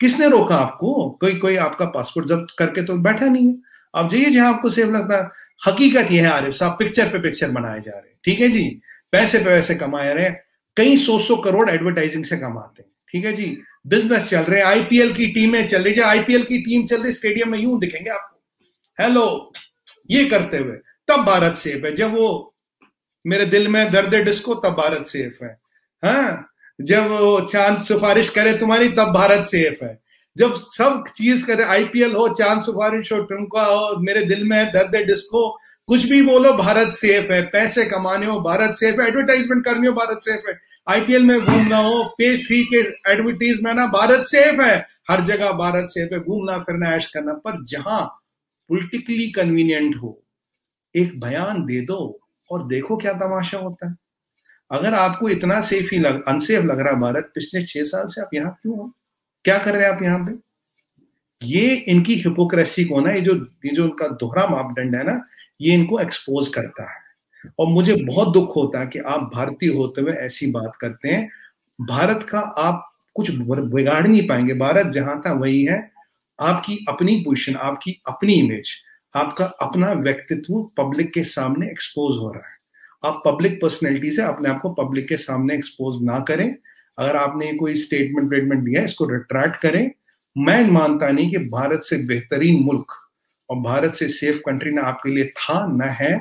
किसने रोका आपको? कोई आपका पासपोर्ट जब्त करके तो बैठा नहीं है। आप जाइए जहां आपको सेफ लगता है। हकीकत यह है आरिफ साहब, पिक्चर पे पिक्चर बनाए जा रहे हैं, ठीक है जी, पैसे पे पैसे कमाए रहे, कई 100 करोड़ एडवर्टाइजिंग से कमाते हैं, ठीक है जी, बिजनेस चल रहे हैं, आईपीएल की टीमें चल रही है, आईपीएल की टीम चल रही, स्टेडियम में यूं दिखेंगे आपको, हेलो, ये करते हुए, तब भारत सेफ है। जब वो मेरे दिल में दर्द डिस्को, तब भारत सेफ है। हाँ, जब वो चांद सिफारिश करे तुम्हारी, तब भारत सेफ है। जब सब चीज करे, आईपीएल हो, चांद सिफारिश हो, ठुमका हो, मेरे दिल में दर्द डिस्को, कुछ भी बोलो, भारत सेफ है। पैसे कमाने हो, भारत सेफ है। एडवर्टाइजमेंट करनी हो, भारत सेफ है। आईपीएल में घूमना हो, पेज 3 के एडवर्टीजमेंट ना, भारत सेफ है। हर जगह भारत सेफ है, घूमना फिरना ऐश करना। पर जहां पॉलिटिकली कन्वीनियंट हो, एक बयान दे दो और देखो क्या तमाशा होता है। अगर आपको इतना सेफ ही अनसेफ लग रहा है भारत, पिछले 6 साल से आप यहां क्यों हो? क्या कर रहे हैं आप यहां पे? ये इनकी हिपोक्रेसी को ना, ये जो उनका दोहरा मापदंड है ना, ये इनको एक्सपोज करता है। और मुझे बहुत दुख होता है कि आप भारतीय होते हुए ऐसी बात करते हैं। भारत का आप कुछ बिगाड़ नहीं पाएंगे। भारत जहां था वही है। आपकी अपनी पोजीशन, आपकी अपनी इमेज, आपका अपना व्यक्तित्व पब्लिक के सामने एक्सपोज हो रहा है। आप पब्लिक पर्सनैलिटी से अपने आप को पब्लिक के सामने एक्सपोज ना करें। अगर आपने कोई स्टेटमेंट दिया, इसको रिट्रैक्ट करें। मैं मानता नहीं कि भारत से बेहतरीन मुल्क और भारत से सेफ कंट्री ना आपके लिए था, न है,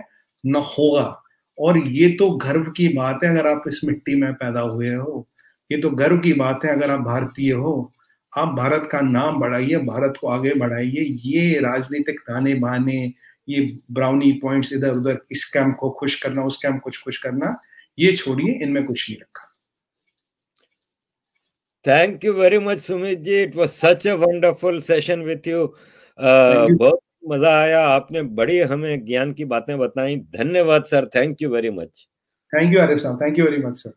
न होगा। और ये तो गर्व की बात है अगर आप इस मिट्टी में पैदा हुए हो। ये तो गर्व की बात है अगर आप भारतीय हो। आप भारत का नाम बढ़ाइए, भारत को आगे बढ़ाइए। ये राजनीतिक ताने बाने, ये ब्राउनी पॉइंट्स इधर उधर, इस कैंप को खुश करना, उस कैंप को खुश करना, ये छोड़िए, इनमें कुछ नहीं रखा। Thank you very much Sumit ji, it was such a wonderful session with you. बहुत मजा आया, आपने बड़ी हमें ज्ञान की बातें बताई। धन्यवाद सर, thank you very much. Thank you Arif साहब, thank you very much sir.